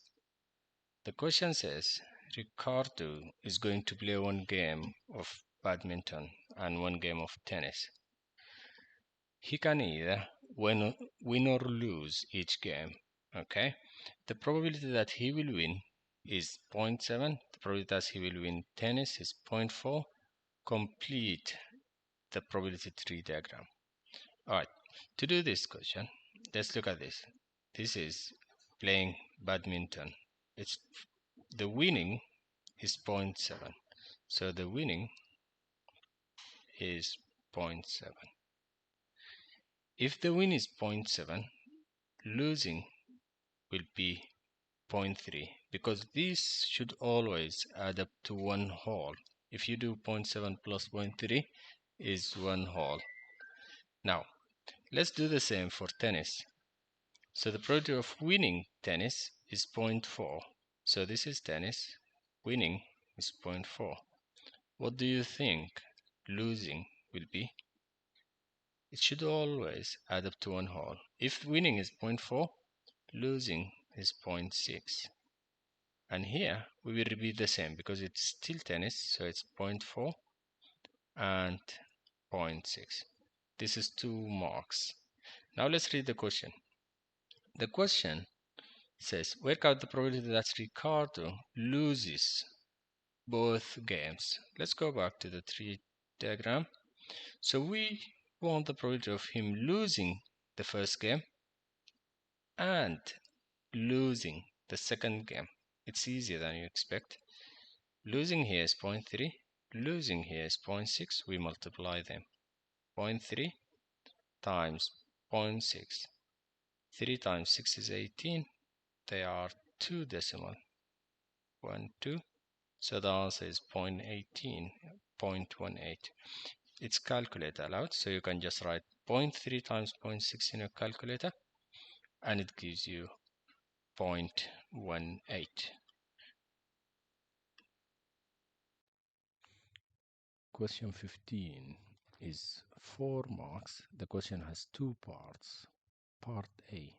The question says Ricardo is going to play one game of badminton and one game of tennis. He can either win or lose each game. Okay, the probability that he will win is 0.7. The probability that he will win tennis is 0.4. Complete the probability tree diagram. Alright, to do this question, let's look at this. This is playing badminton. It's the winning is 0.7. So the winning is 0.7. If the win is 0.7, losing will be 0.3 because this should always add up to one whole. If you do 0.7 plus 0.3 is one whole. Now let's do the same for tennis. So the probability of winning tennis is 0.4. So this is tennis. Winning is 0.4. What do you think losing will be? It should always add up to one whole. If winning is 0.4, losing is 0.6. And here we will repeat the same because it's still tennis, so it's 0.4 and 0.6. This is 2 marks. Now let's read the question. The question says, work out the probability that Ricardo loses both games. Let's go back to the tree diagram. So we want the probability of him losing the first game and losing the second game. It's easier than you expect. Losing here is 0.3, losing here is 0.6. We multiply them. 0.3 times 0.6. 3 times 6 is 18. They are 2 decimal. 1, 2. So the answer is 0.18, 0.18. It's calculator allowed, so you can just write 0.3 times 0.6 in your calculator and it gives you 0.18. Question 15 is 4 marks. The question has 2 parts. Part A.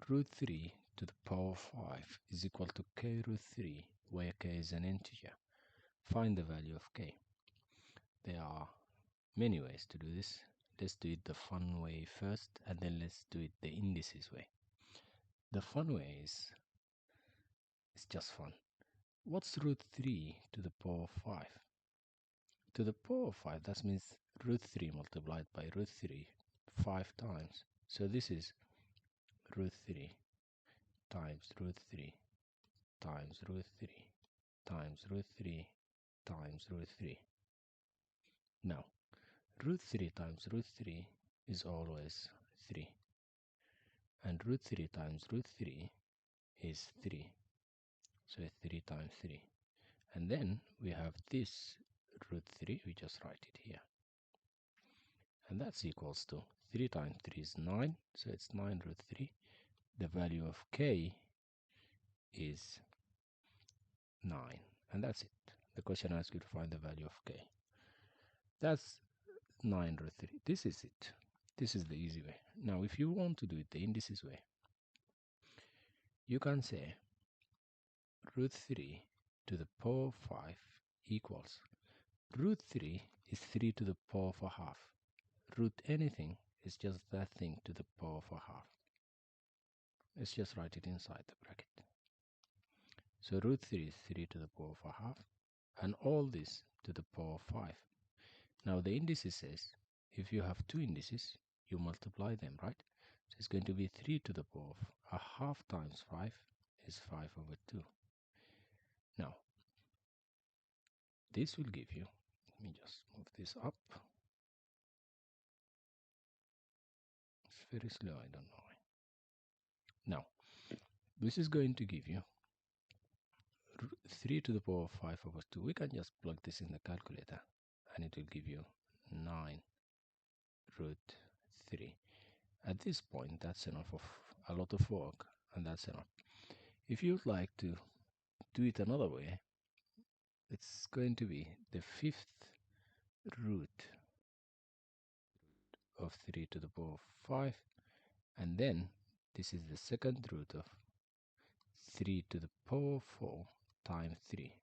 Root 3 to the power 5 is equal to k root 3, where k is an integer. Find the value of k. There are many ways to do this. Let's do it the fun way first, and then let's do it the indices way. The fun way is it's just fun. What's root 3 to the power 5? To the power of 5, that means root 3 multiplied by root 3 5 times. So this is root 3 times root 3 times root 3 times root 3 times root 3. Now, root 3 times root 3 is always 3. And root 3 times root 3 is 3. So 3 times 3. And then we have this root 3, we just write it here. And that's equals to 3 times 3 is 9, so it's 9 root 3. The value of k is 9. And that's it. The question asks you to find the value of k. That's 9 root 3. This is it. This is the easy way. Now, if you want to do it the indices way, you can say root 3 to the power of 5 equals root 3 is 3 to the power of a half. Root anything is just that thing to the power of a half. Let's just write it inside the bracket. So root 3 is 3 to the power of a half, and all this to the power of 5. Now the indices says, if you have 2 indices, you multiply them, right? So it's going to be 3 to the power of a half times 5 is 5 over 2. Now, this will give you, let me just move this up. It's very slow, I don't know why. Now, this is going to give you 3 to the power of 5 over 2. We can just plug this in the calculator and it will give you 9 root 3. At this point, that's enough of a lot of work, and that's enough. If you'd like to do it another way, it's going to be the 5th root of 3 to the power of 5, and then this is the 2nd root of 3 to the power of 4 times 3.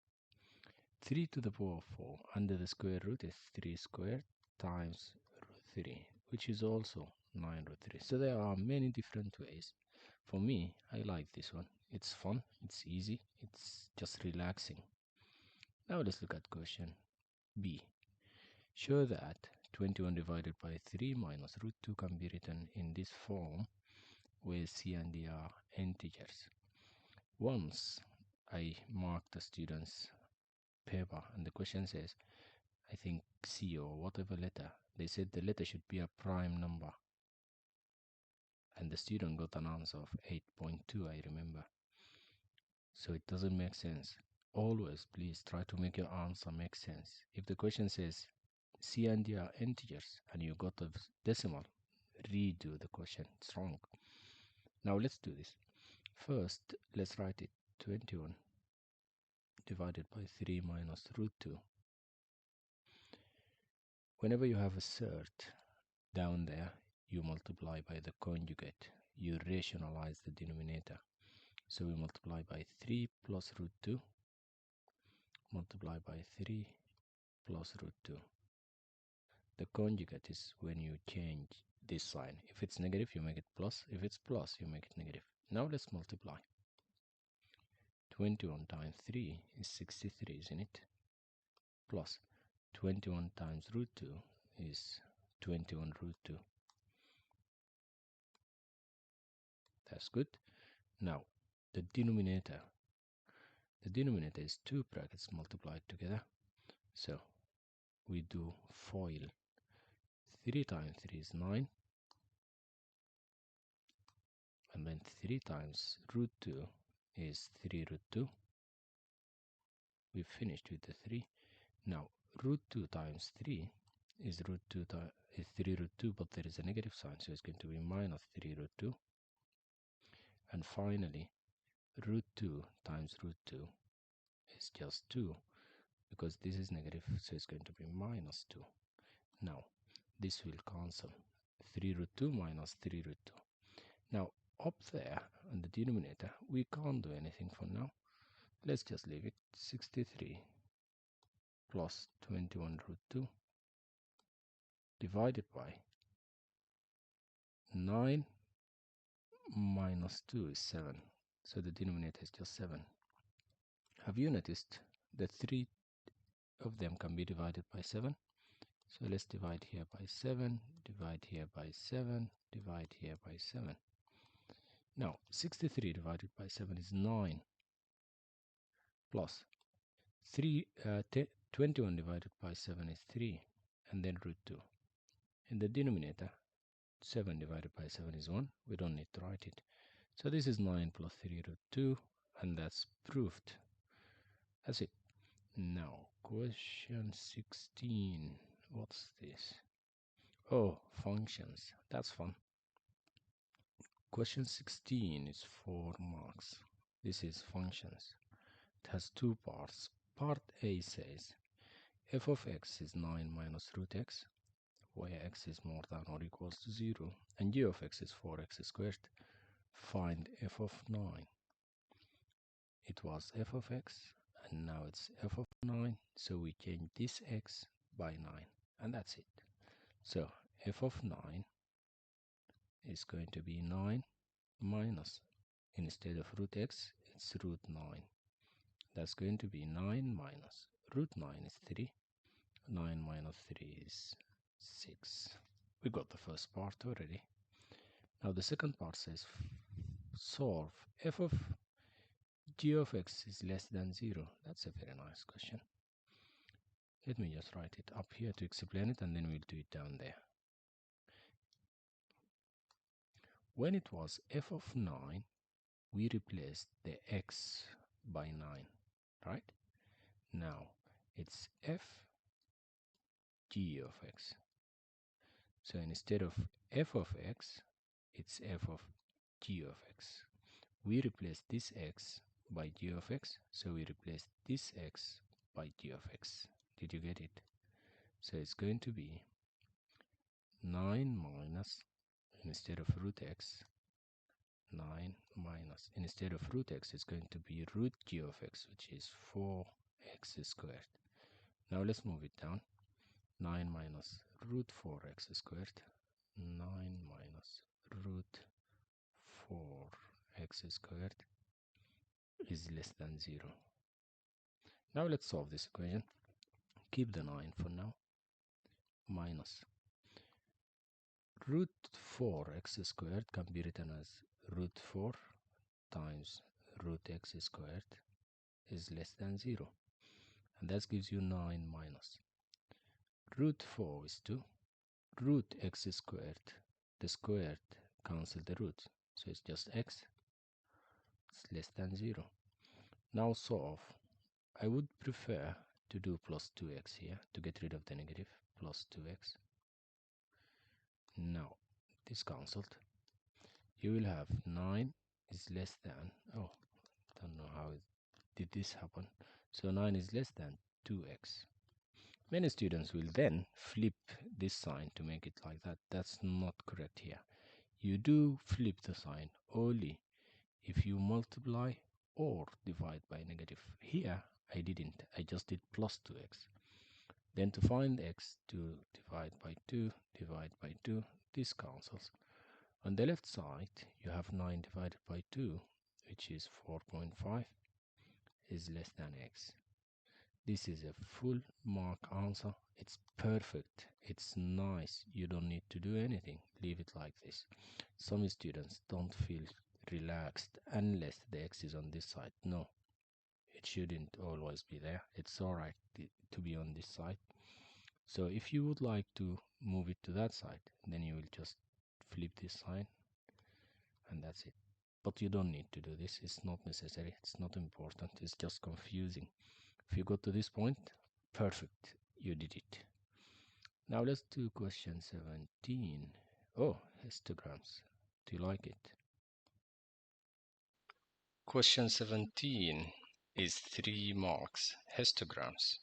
3 to the power of 4 under the square root is 3 squared times root 3, which is also 9 root 3. So there are many different ways. For me, I like this one. It's fun, it's easy, it's just relaxing. Now let's look at question B. Show that 21 divided by 3 minus root 2 can be written in this form where C and D are integers. Once I marked the student's paper and the question says, I think C or whatever letter, they said the letter should be a prime number. And the student got an answer of 8.2, I remember. So it doesn't make sense. Always, please try to make your answer make sense. If the question says C and D are integers and you got a decimal, redo the question. It's wrong. Now let's do this. First, let's write it 21 divided by 3 minus root 2. Whenever you have a surd down there, you multiply by the conjugate. You rationalize the denominator. So we multiply by 3 plus root 2, multiply by 3 plus root 2. The conjugate is when you change this sign. If it's negative, you make it plus. If it's plus, you make it negative. Now let's multiply. 21 times 3 is 63, isn't it? Plus 21 times root 2 is 21 root 2. That's good. Now, the denominator is 2 brackets multiplied together. So we do FOIL. 3 times 3 is 9. And then 3 times root 2 is 3 root 2. We finished with the 3. Now, root 2 times 3 is 3 root 2, but there is a negative sign, so it's going to be minus 3 root 2. And finally, root 2 times root 2 is just 2, because this is negative, so it's going to be minus 2. Now, this will cancel. 3 root 2 minus 3 root 2. Now, up there on the denominator, we can't do anything for now. Let's just leave it. 63 plus 21 root 2 divided by 9 minus 2 is 7. So the denominator is just 7. Have you noticed that 3 of them can be divided by 7? So let's divide here by 7, divide here by 7, divide here by 7. Now, 63 divided by 7 is 9, plus 21 divided by 7 is 3, and then root 2. In the denominator, 7 divided by 7 is 1. We don't need to write it. So this is 9 plus 3 root 2, and that's proved. That's it. Now, question 16. What's this? Oh, functions. That's fun. Question 16 is 4 marks. This is functions. It has 2 parts. Part A says f of x is 9 minus root x, where x is more than or equals to 0, and g of x is 4x squared. Find f of 9. It was f of x, and now it's f of 9, so we change this x by 9, and that's it. So f of 9 is going to be 9 minus, instead of root x, it's root 9. That's going to be 9 minus root 9 is 3. 9 minus 3 is 6. We got the first part already. Now the second part says solve f of g of x is less than 0. That's a very nice question. Let me just write it up here to explain it, and then we'll do it down there. When it was f of 9, we replaced the x by 9, right? Now it's f g of x. So instead of f of x, it's f of g of x. We replace this x by g of x, so we replace this x by g of x. Did you get it? So it's going to be 9 minus, instead of root x, 9 minus, instead of root x, it's going to be root g of x, which is 4x squared. Now let's move it down. 9 minus root 4x squared, 9 minus root 4x squared is less than 0. Now let's solve this equation. Keep the 9 for now. Minus root 4x squared can be written as root 4 times root x squared is less than 0. And that gives you 9 minus root 4 is 2. Root x squared, the squared cancel the roots, so it's just x. It's less than 0. Now solve. I would prefer to do plus 2x here to get rid of the negative. Plus 2x. Now this cancelled. You will have 9 is less than, oh, don't know how did this happen. So 9 is less than 2x. Many students will then flip this sign to make it like that. That's not correct here. You do flip the sign only if you multiply or divide by negative. Here I didn't. I just did plus 2x. Then to find x, to divide by 2, divide by 2, this cancels. On the left side, you have 9 divided by 2, which is 4.5, is less than x. This is a full mark answer. It's perfect. It's nice. You don't need to do anything. Leave it like this. Some students don't feel relaxed unless the x is on this side. No, it shouldn't always be there. It's alright to be on this side. So if you would like to move it to that side, then you will just flip this sign, and that's it. But you don't need to do this. It's not necessary. It's not important. It's just confusing. If you got to this point, perfect. You did it. Now let's do question 17. Oh, histograms. Do you like it? Question 17 is 3 marks. Histograms.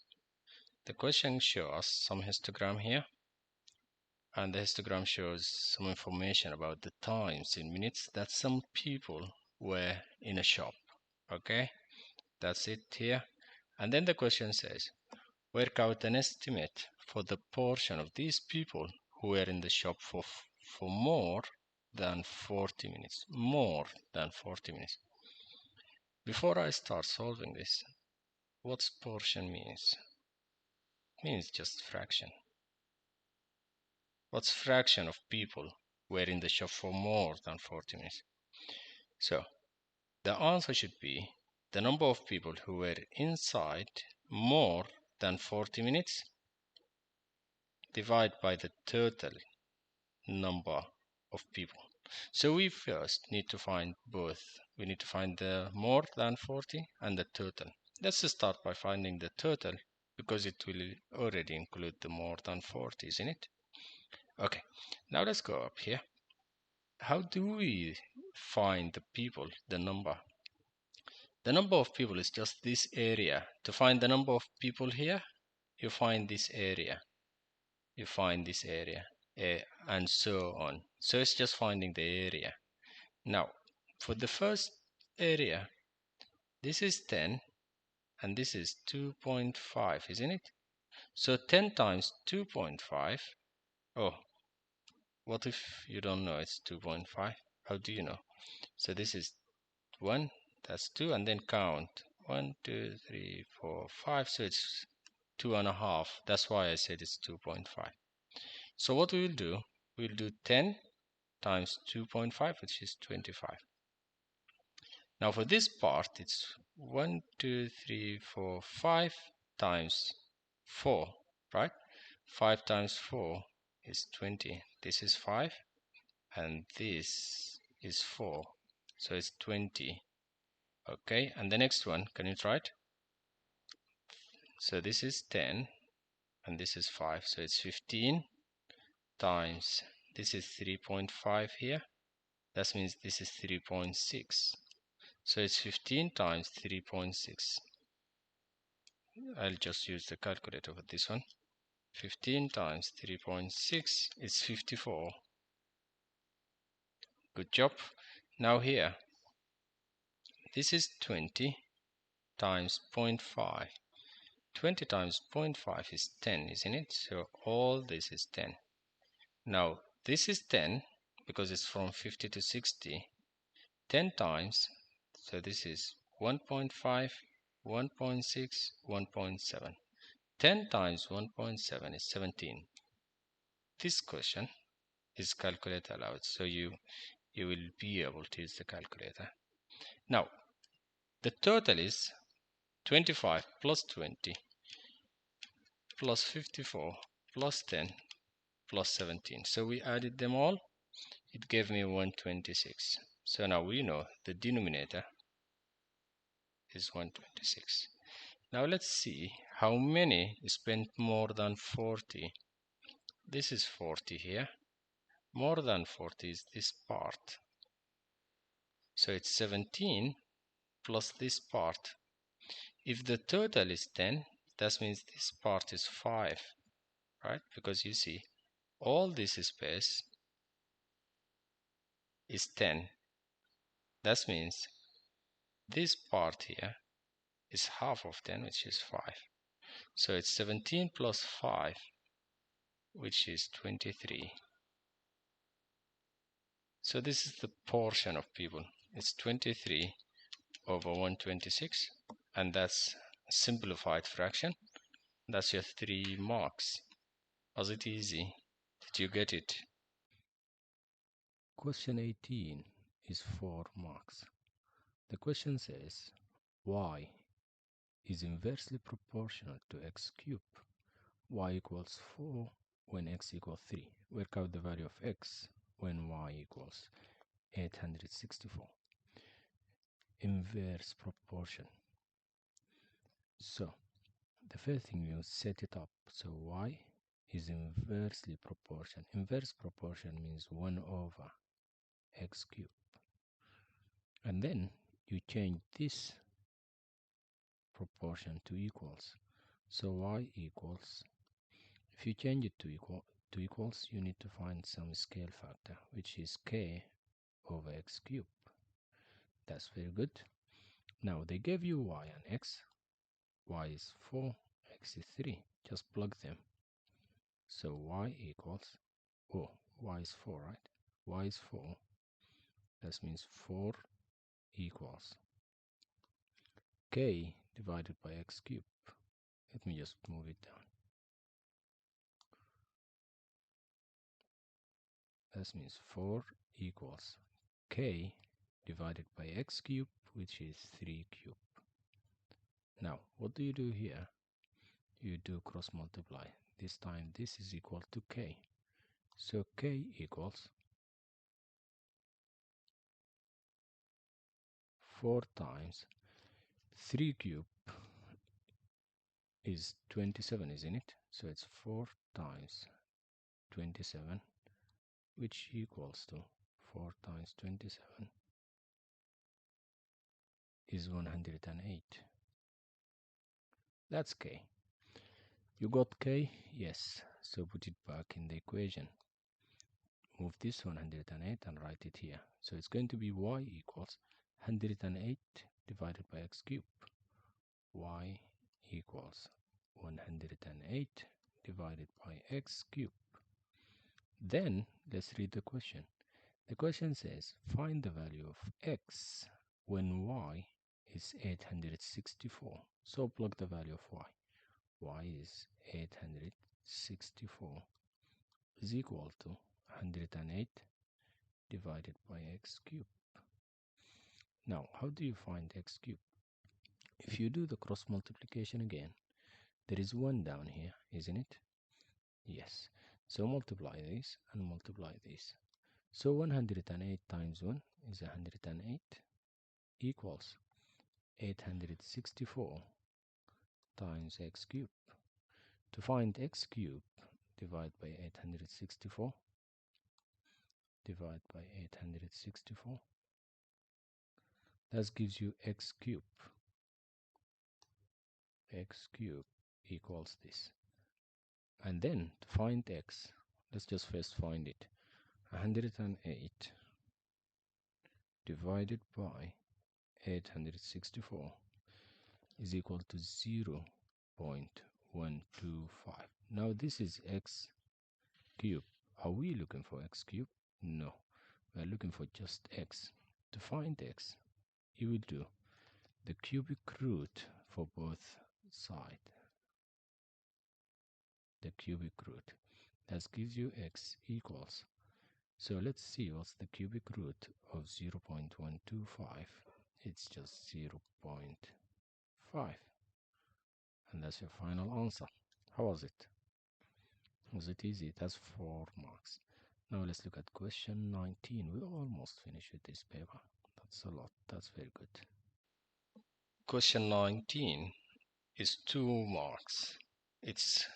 The question shows some histogram here, and the histogram shows some information about the times in minutes that some people were in a shop. Okay, that's it here. And then the question says, work out an estimate for the portion of these people who were in the shop for more than 40 minutes. More than 40 minutes. Before I start solving this, what's portion means? It means just fraction. What's fraction of people were in the shop for more than 40 minutes? So the answer should be the number of people who were inside more than 40 minutes divided by the total number of people. So we first need to find both. We need to find the more than 40 and the total. Let's start by finding the total, because it will already include the more than 40, isn't it? Okay, now let's go up here. How do we find the people, the number? The number of people is just this area. To find the number of people here, you find this area. You find this area, and so on. So it's just finding the area. Now, for the first area, this is 10, and this is 2.5, isn't it? So 10 times 2.5, oh, what if you don't know it's 2.5? How do you know? So this is 1, that's 2, and then count 1, 2, 3, 4, 5. So it's 2.5. That's why I said it's 2.5. So what we will do, we'll do 10 times 2.5, which is 25. Now for this part, it's 1, 2, 3, 4, 5 times 4, right? 5 times 4 is 20. This is 5 and this is 4. So it's 20. Okay, and the next one, can you try it? So this is 10 and this is 5. So it's 15 times, this is 3.5 here. That means this is 3.6. So it's 15 times 3.6. I'll just use the calculator for this one. 15 times 3.6 is 54. Good job. Now here, this is 20 times 0.5. 20 times 0.5 is 10, isn't it? So all this is 10. Now this is 10 because it's from 50 to 60. 10 times, so this is 1.5, 1.6, 1.7. 10 times 1.7 is 17. This question is calculator allowed, so you will be able to use the calculator. Now the total is 25 plus 20 plus 54 plus 10 plus 17. So we added them all. It gave me 126. So now we know the denominator is 126. Now let's see how many spent more than 40. This is 40 here. More than 40 is this part. So it's 17 plus this part. If the total is 10, that means this part is 5, right? Because you see, all this space is 10. That means this part here is half of 10, which is 5. So it's 17 plus 5, which is 23. So this is the portion of people. It's 23 over 126, and that's a simplified fraction. That's your 3 marks. Was it easy? Did you get it? Question 18 is 4 marks. The question says, y is inversely proportional to x cubed. Y equals 4 when x equals 3. Work out the value of x when y equals 864. Inverse proportion. So the first thing, you set it up. So y is inversely proportional. Inverse proportion means 1 over x cubed. And then you change this proportion to equals. So y equals, if you change it to equals, you need to find some scale factor, which is k over x cubed. That's very good. Now they gave you y and x. Y is 4, x is 3. Just plug them. So y equals, oh, y is 4, right? Y is 4. That means 4 equals k divided by x cubed. Let me just move it down. That means 4 equals k divided by x cubed, which is 3 cubed. Now, what do you do here? You do cross multiply. This time this is equal to k. So k equals 4 times 3 cubed is 27, isn't it? So it's 4 times 27, which equals to 4 times 27 is 108. That's k. You got k? Yes. So put it back in the equation. Move this 108 and write it here. So it's going to be y equals 108 divided by x cubed. Y equals 108 divided by x cubed. Then let's read the question. The question says, find the value of x when y is 864. So plug the value of y. Y is 864 is equal to 108 divided by x cubed. Now, how do you find x cubed? If you do the cross multiplication again, There is 1 down here, isn't it? Yes. So multiply this and multiply this. So 108 times 1 is 108 equals 864 times x cubed. To find x cubed, divide by 864. Divide by 864. That gives you x cubed. X cubed equals this. And then to find x, let's just first find it. 108 divided by 864 is equal to 0.125. Now this is x cubed. Are we looking for x cubed? No, we are looking for just x. To find x, you will do the cubic root for both sides. The cubic root. That gives you x equals. So let's see what's the cubic root of 0.125. It's just 0.5. And that's your final answer. How was it? Was it easy? That's 4 marks. Now let's look at question 19. We almost finished with this paper. That's a lot. That's very good. Question 19 is 2 marks. It's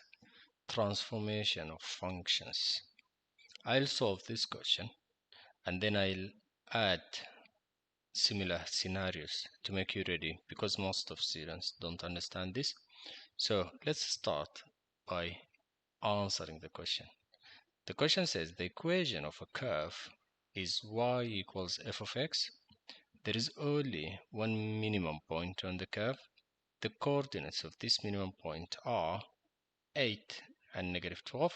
transformation of functions. I'll solve this question and then I'll add similar scenarios to make you ready, because most of students don't understand this. So let's start by answering the question. The question says the equation of a curve is y equals f of x. There is only one minimum point on the curve. The coordinates of this minimum point are 8 and -12.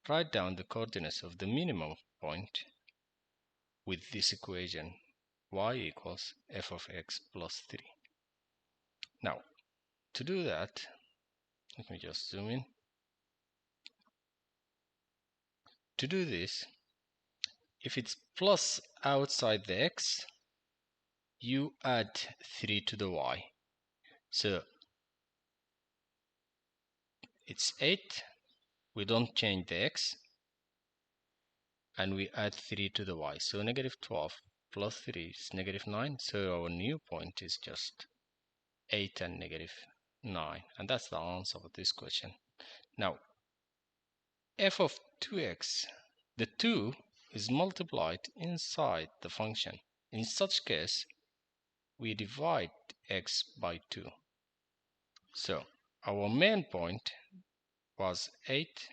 Write down the coordinates of the minimum point with this equation, y equals f of x plus 3. Now, to do that, let me just zoom in. To do this, if it's plus outside the x, you add 3 to the y. So it's 8, we don't change the x, and we add 3 to the y. So -12 plus 3 is -9, so our new point is just 8 and -9, and that's the answer of this question. Now, f of 2x, the 2 is multiplied inside the function. In such case, we divide x by 2. So our main point was 8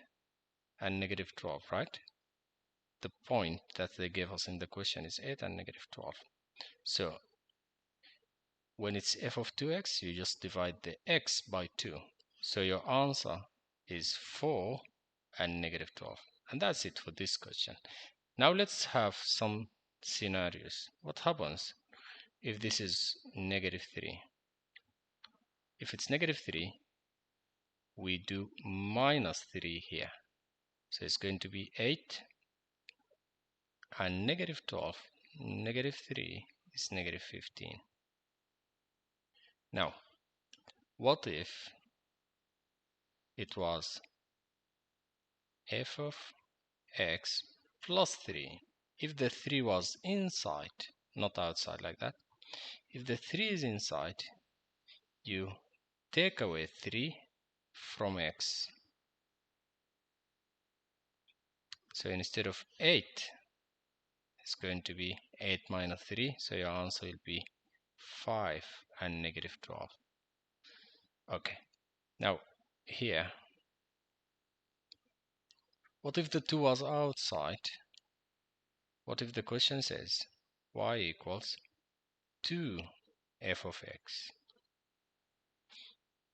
and -12, right? The point that they gave us in the question is 8 and -12. So when it's f of 2x, you just divide the x by 2. So your answer is 4 and -12. And that's it for this question. Now let's have some scenarios. What happens if this is -3? If it's -3, we do -3 here. So it's going to be 8 and -12. -3 is -15. Now, what if it was f of x plus 3? If the 3 was inside, not outside like that, if the 3 is inside, you take away 3 from x. So instead of 8, it's going to be 8 minus 3, so your answer will be 5 and -12. Okay, now here, what if the 2 was outside? What if the question says y equals 2 f of x?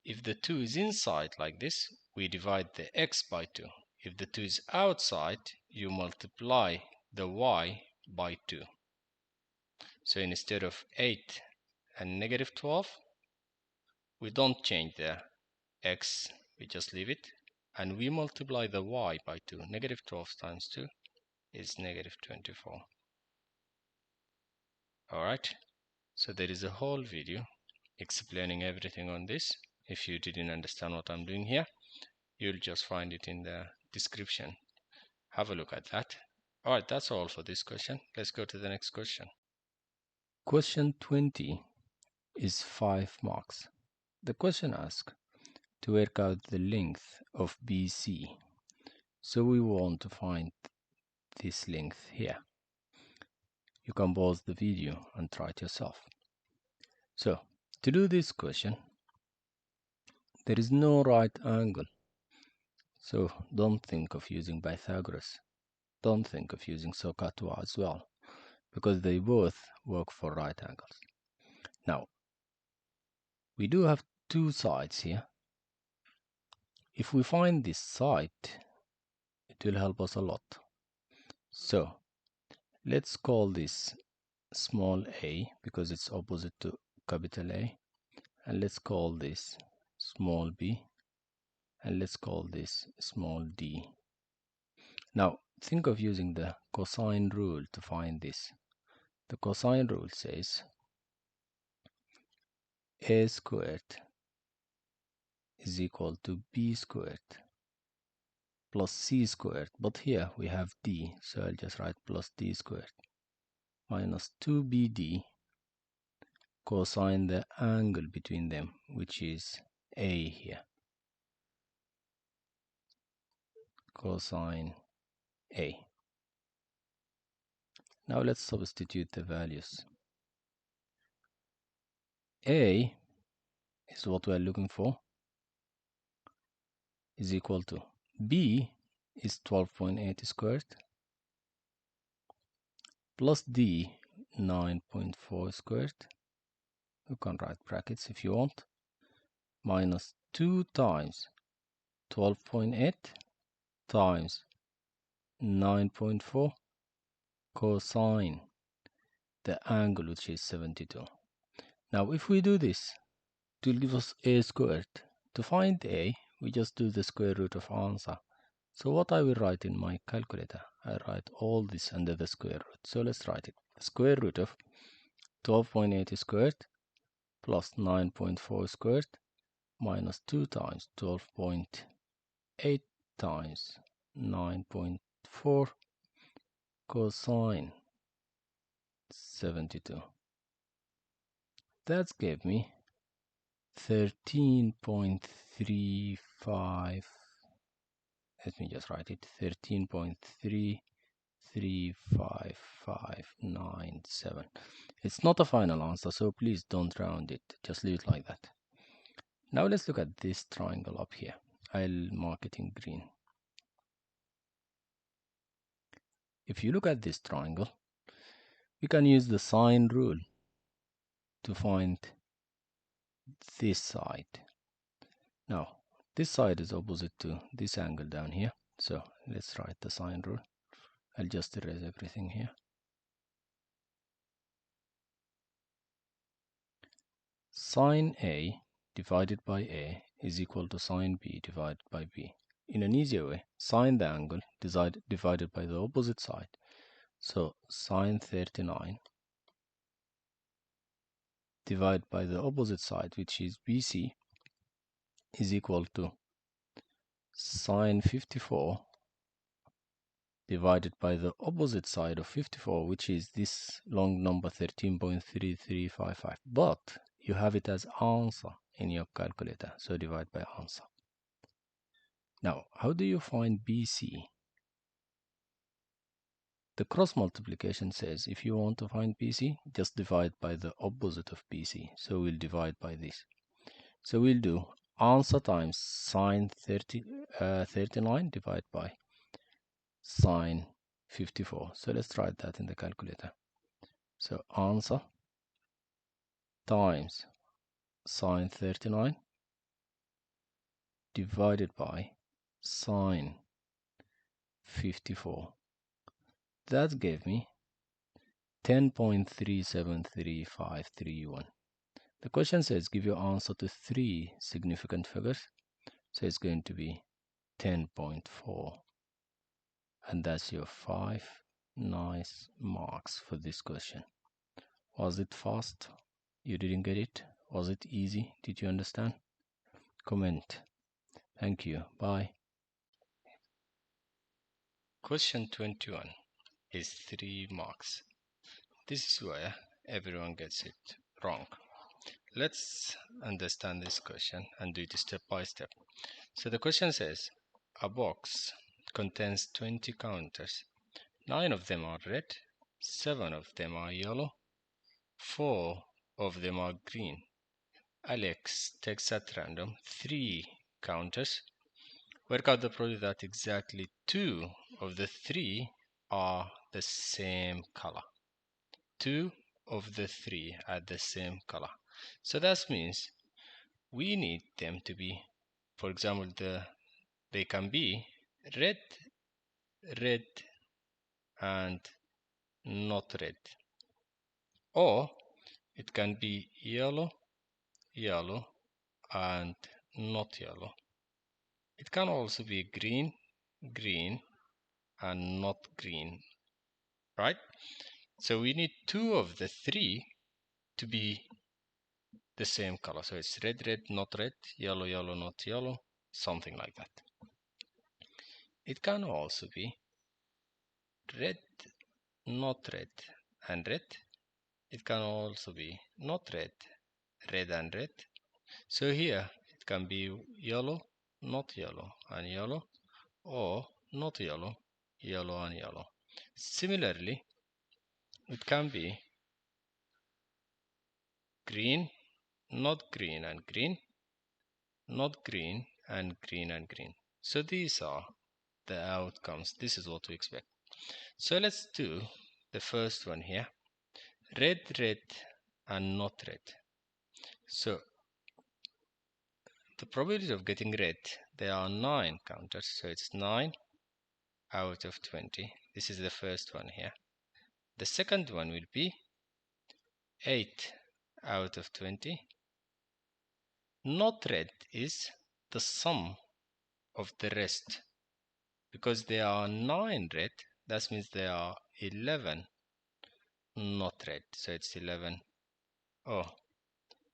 If the 2 is inside like this, we divide the x by 2. If the 2 is outside, you multiply the y by 2. So instead of 8 and -12, we don't change the x, we just leave it, and we multiply the y by 2. -12 times 2 is -24. Alright, so there is a whole video explaining everything on this. If you didn't understand what I'm doing here, you'll just find it in the description. Have a look at that. Alright, that's all for this question. Let's go to the next question. Question 20 is 5 marks. The question asks to work out the length of BC. So we want to find this length here. You can pause the video and try it yourself. So, to do this question, there is no right angle. So don't think of using Pythagoras. Don't think of using SOHCAHTOA as well, because they both work for right angles. Now, we do have two sides here. If we find this side, it will help us a lot. So, let's call this small a because it's opposite to capital A. And let's call this small b. And let's call this small d. Now, think of using the cosine rule to find this. The cosine rule says a squared is equal to b squared plus c squared. But here we have d, so I'll just write plus d squared minus 2bd cosine the angle between them, which is a here. Cosine a. Now let's substitute the values. A is what we're looking for, is equal to b is 12.8 squared plus d 9.4 squared. You can write brackets if you want, minus 2 times 12.8 times 9.4 cosine the angle, which is 72. Now if we do this, it will give us a squared. To find a, we just do the square root of answer. So what I will write in my calculator, I write all this under the square root. So let's write it. Square root of 12.8 squared plus 9.4 squared minus 2 times 12.8 times 9.4 cosine 72. That gave me 13.35. Let me just write it. 13.33557. It's not a final answer, so please don't round it. Just leave it like that. Now let's look at this triangle up here. I'll mark it in green. If you look at this triangle, we can use the sine rule to find this side. Now, this side is opposite to this angle down here. So let's write the sine rule. I'll just erase everything here. Sine A divided by A is equal to sine B divided by B. In an easier way, sine the angle divided by the opposite side. So sine 39 divided by the opposite side, which is BC, is equal to sine 54 divided by the opposite side of 54, which is this long number 13.3355. But you have it as answer in your calculator, so divide by answer. Now, how do you find BC? The cross multiplication says if you want to find BC, just divide by the opposite of BC. So we'll divide by this. So we'll do answer times sine 39 divided by sine 54. So let's write that in the calculator. So answer times sine 39 divided by sine 54. That gave me 10.373531. The question says give your answer to 3 significant figures. So it's going to be 10.4. And that's your 5 nice marks for this question. Was it fast? You didn't get it? Was it easy? Did you understand? comment. Thank you. Bye. Question 21 is 3 marks. This is where everyone gets it wrong. Let's understand this question and do it step by step. So the question says, a box contains 20 counters. 9 of them are red, 7 of them are yellow, 4 of them are green. Alex takes at random 3 counters. Work out the probability that exactly 2 of the 3 are the same color. 2 of the 3 are the same color. So that means we need them to be, for example, they can be red, red, and not red. Or it can be yellow, yellow, and not yellow. It can also be green, green, and not green, right? So we need 2 of the 3 to be the same color. So it's red, red, not red, yellow, yellow, not yellow, something like that. It can also be red, not red, and red. It can also be not red, red and red. So here it can be yellow, not yellow, and yellow, or not yellow, yellow and yellow. Similarly, it can be green, not green and green, not green and green and green. So these are the outcomes. This is what we expect. So let's do the first one here. Red, red, and not red. So the probability of getting red, there are 9 counters, so it's 9 out of 20. This is the first one here. The second one will be 8 out of 20. Not red is the sum of the rest. Because there are 9 red, that means there are 11 not red. So it's 11. Oh,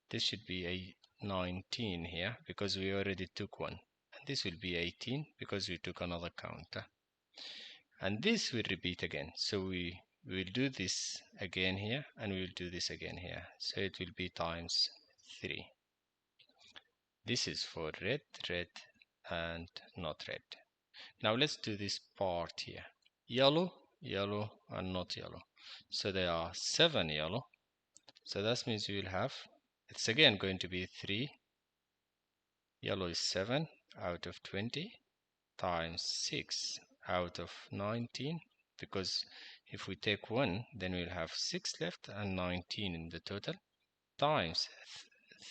this should be a 19 here because we already took one. And this will be 18 because we took another counter. And this will repeat again. So we will do this again here and we will do this again here. So it will be times 3. This is for red, red, and not red. Now let's do this part here. Yellow, yellow, and not yellow. So there are 7 yellow. So that means we will have, it's again going to be 3. Yellow is 7 out of 20 times 6 out of 19. Because if we take 1, then we'll have 6 left and 19 in the total. Times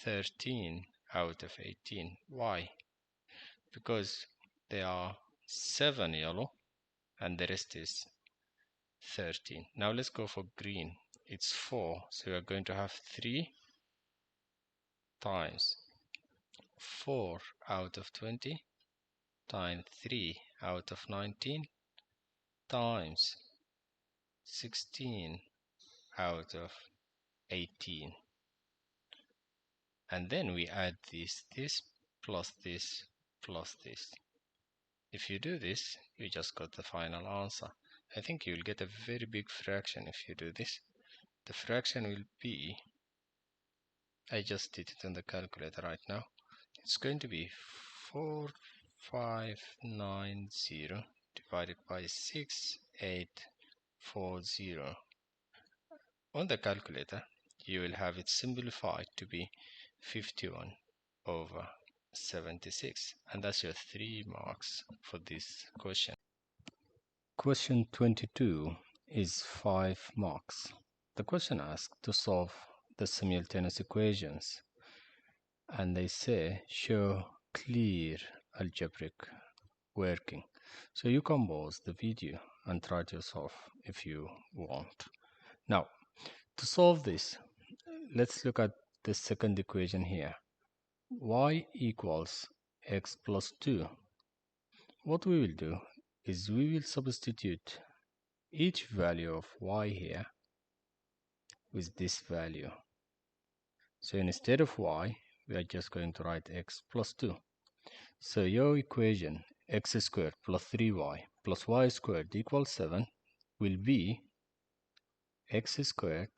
13 out of 18. Why? Because there are 7 yellow and the rest is 13. Now let's go for green. It's 4, so we are going to have 3 times 4 out of 20 times 3 out of 19 times 16 out of 18. And then we add this plus this plus this. If you do this, you just got the final answer. I think you will get a very big fraction if you do this. The fraction will be, I just did it on the calculator right now. It's going to be 4590 divided by 6840. On the calculator, you will have it simplified to be 51 over 76. And that's your 3 marks for this question. Question 22 is 5 marks. The question asks to solve the simultaneous equations. And they say show clear algebraic working. So you can pause the video and try it yourself if you want. Now, to solve this, let's look at the second equation here. Y equals x plus 2. What we will do is we will substitute each value of y here with this value. So instead of y, we are just going to write x plus 2. So your equation x squared plus 3y plus y squared equals 7 will be x squared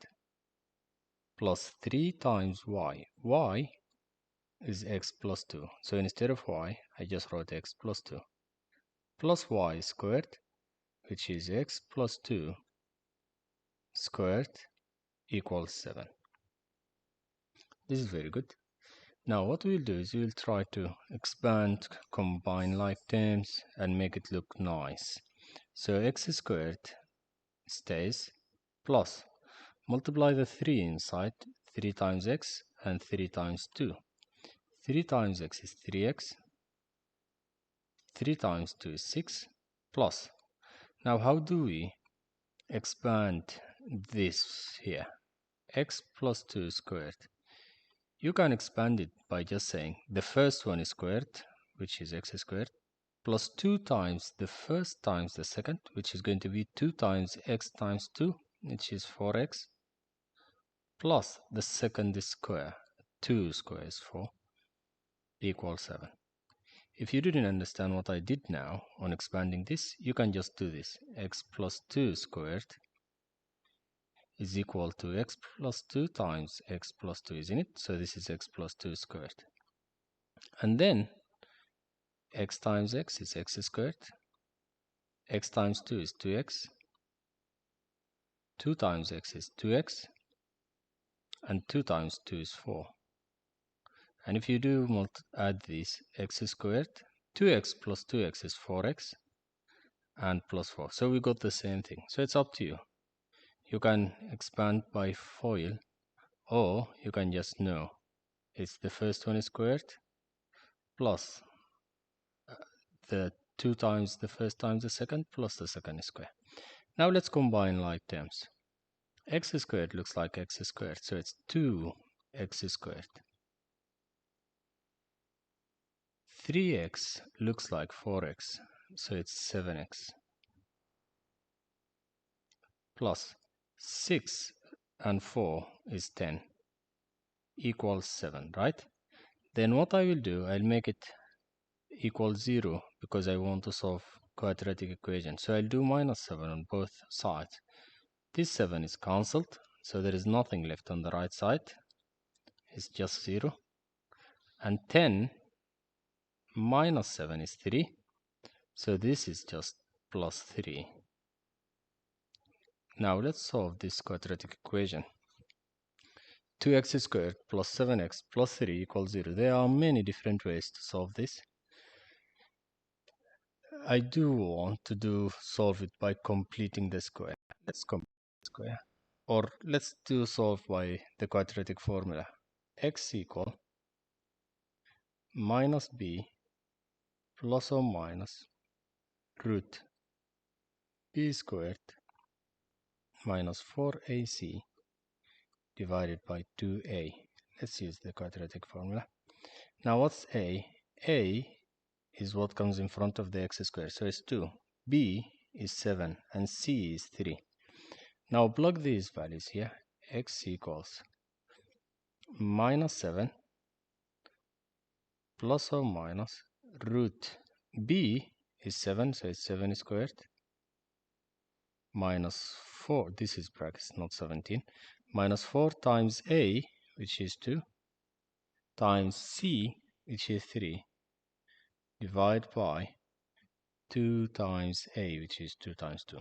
plus 3 times y. Y is x plus 2. So instead of y, I just wrote x plus 2 plus y squared, which is x plus 2 squared equals 7. This is very good. Now what we'll do is we'll try to expand, combine like terms and make it look nice. So x squared stays plus multiply the 3 inside, 3 times x and 3 times 2. 3 times x is 3x, 3 times 2 is 6 plus. Now how do we expand this here? X plus 2 squared. You can expand it by just saying the first one is squared, which is x squared, plus 2 times the first times the second, which is going to be 2 times x times 2, which is 4x, plus the second is square. 2 squared is 4, equals 7. If you didn't understand what I did now on expanding this, you can just do this. X plus 2 squared is equal to x plus 2 times x plus 2, isn't it? So this is x plus 2 squared. And then x times x is x squared. X times 2 is 2x. 2 times x is 2x. And 2 times 2 is 4. And if you do add these, x squared, 2x plus 2x is 4x. And plus 4. So we got the same thing. So it's up to you. You can expand by FOIL, or you can just know it's the first one is squared plus the 2 times the first times the second plus the second is square. Now let's combine like terms. X squared looks like x squared, so it's 2x squared. 3x looks like 4x, so it's 7x. Plus 6 and 4 is 10, equals 7, right? Then what I will do, I'll make it equal 0 because I want to solve quadratic equation. So I'll do minus 7 on both sides. This 7 is cancelled, so there is nothing left on the right side. It's just 0. And 10 minus 7 is 3. So this is just plus 3. Now let's solve this quadratic equation. 2x squared plus 7x plus 3 equals 0. There are many different ways to solve this. I do want to solve it by completing the square. Let's complete the square. Or let's solve by the quadratic formula. X equal minus b plus or minus root b squared minus 4ac divided by 2a. Let's use the quadratic formula. Now what's a? A is what comes in front of the x squared, so it's 2. B is 7 and c is 3. Now plug these values here. X equals minus 7 plus or minus root b is 7, so it's 7 squared minus 4, this is brackets, not 17, minus 4 times a, which is 2, times c, which is 3, divide by 2 times a, which is 2 times 2.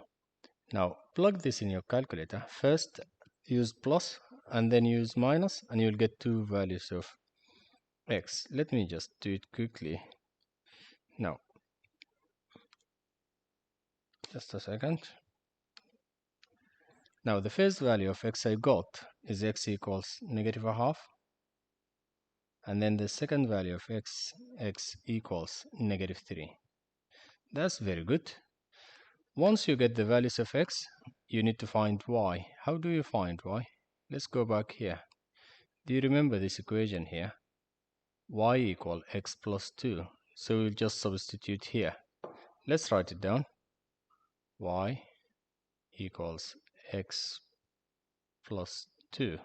Now plug this in your calculator. First use plus and then use minus, and you'll get two values of x. Let me just do it quickly. Now, just a second. Now the first value of x I got is x equals negative a half, and then the second value of x equals negative 3. That's very good. Once you get the values of x, you need to find y. How do you find y? Let's go back here. Do you remember this equation here? Y equal x plus 2. So we'll just substitute here. Let's write it down. Y equals x plus 2.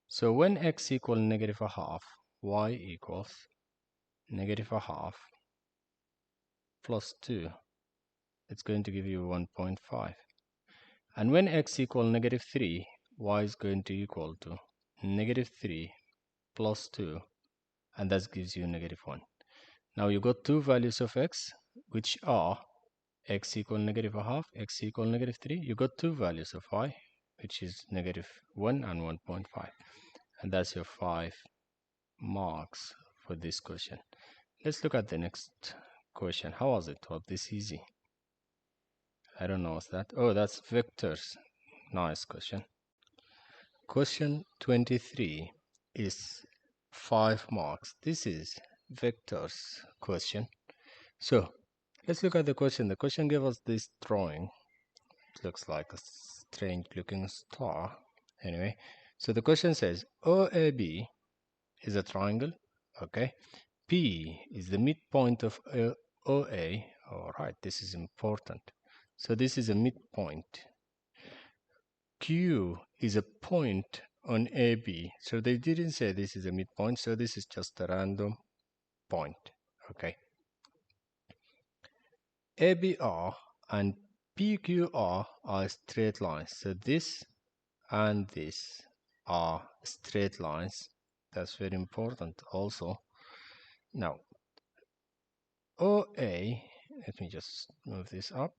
So when x equal negative a half, y equals -1/2 plus 2. It's going to give you 1.5. And when x equals -3, y is going to equal to -3 plus 2, and that gives you -1. Now you got two values of x, which are x equals -1/2, x equals -3. You got two values of y, which is -1 and 1.5. And that's your 5 marks for this question. Let's look at the next question. How was it? Was this easy? I don't know what's that. Oh, that's vectors. Nice question. Question 23 is 5 marks. This is vectors question. So let's look at the question. The question gave us this drawing. It looks like a strange looking star. Anyway, so the question says OAB is a triangle. Okay. P is the midpoint of OA. All right, this is important. So this is a midpoint. Q is a point on AB. So they didn't say this is a midpoint, so this is just a random point. Okay. ABR and PQR are straight lines. So this and this are straight lines. That's very important also. Now, OA, let me just move this up.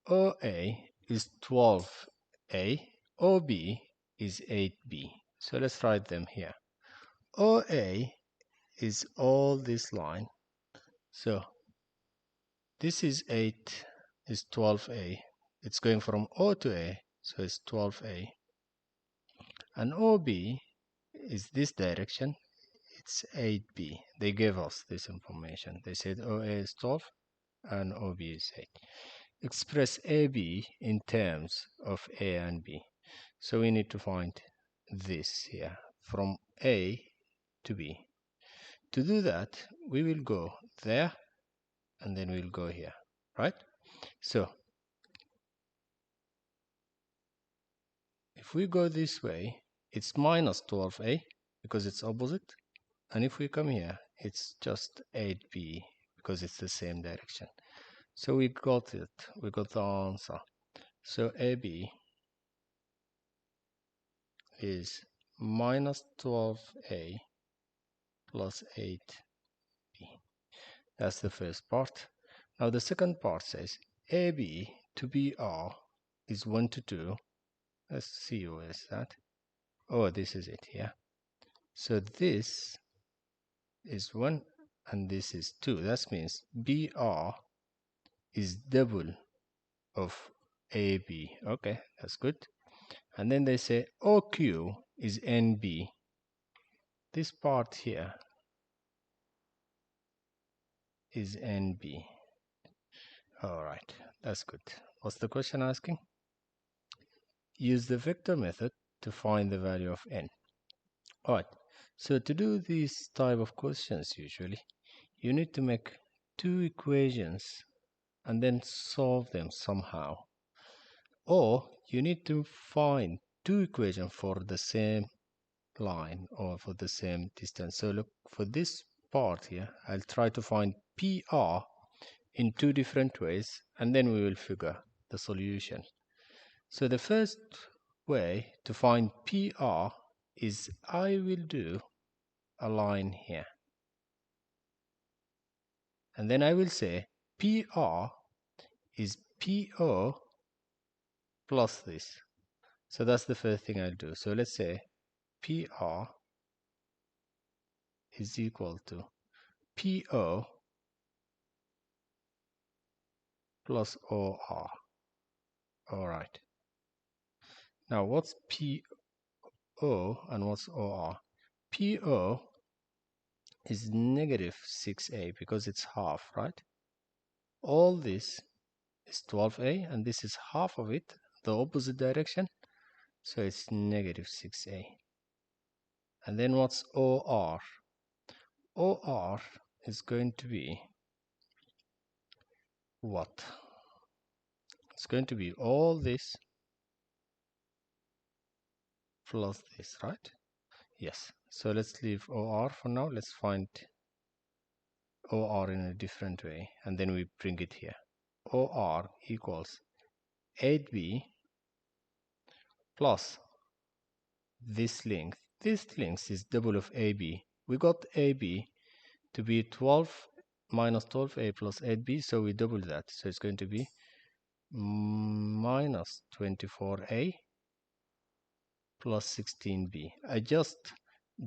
OA is 12A, OB is 8B. So let's write them here. OA is all this line. So this is 8, is 12A. It's going from O to A, so it's 12A. And OB is this direction, it's 8B. They gave us this information. They said OA is 12 and OB is 8. Express AB in terms of A and B. So we need to find this here from A to B. To do that, we will go there and then we'll go here, right? So if we go this way, it's minus 12A because it's opposite. And if we come here, it's just 8B because it's the same direction. So we got it. We got the answer. So AB is minus 12A plus 8B. That's the first part. Now the second part says AB to BR is 1 to 2. Let's see where is that. Oh, this is it here. So this is 1 and this is 2. That means BR is double of AB. Okay, that's good. And then they say OQ is NB. This part here is NB. All right, that's good. What's the question asking? Use the vector method to find the value of n. All right, so to do these type of questions, usually you need to make two equations and then solve them somehow, or you need to find two equations for the same line or for the same distance. So look, for this part here, I'll try to find PR in two different ways and then we will figure the solution. So the first way to find PR is I will do a line here and then I will say PR is PO plus this. So that's the first thing I'll do. So let's say PR is equal to PO plus OR. All right. Now what's PO and what's OR? PO is negative 6A because it's half, right? All this is 12A and this is half of it, the opposite direction. So it's negative 6A. And then what's OR? OR is going to be what? It's going to be all this plus this, right? Yes. So let's leave OR for now. Let's find OR in a different way, and then we bring it here. OR equals 8b plus this length. This length is double of AB. We got AB to be 12 minus 12a plus 8b, so we double that. So it's going to be minus 24a plus 16b. I just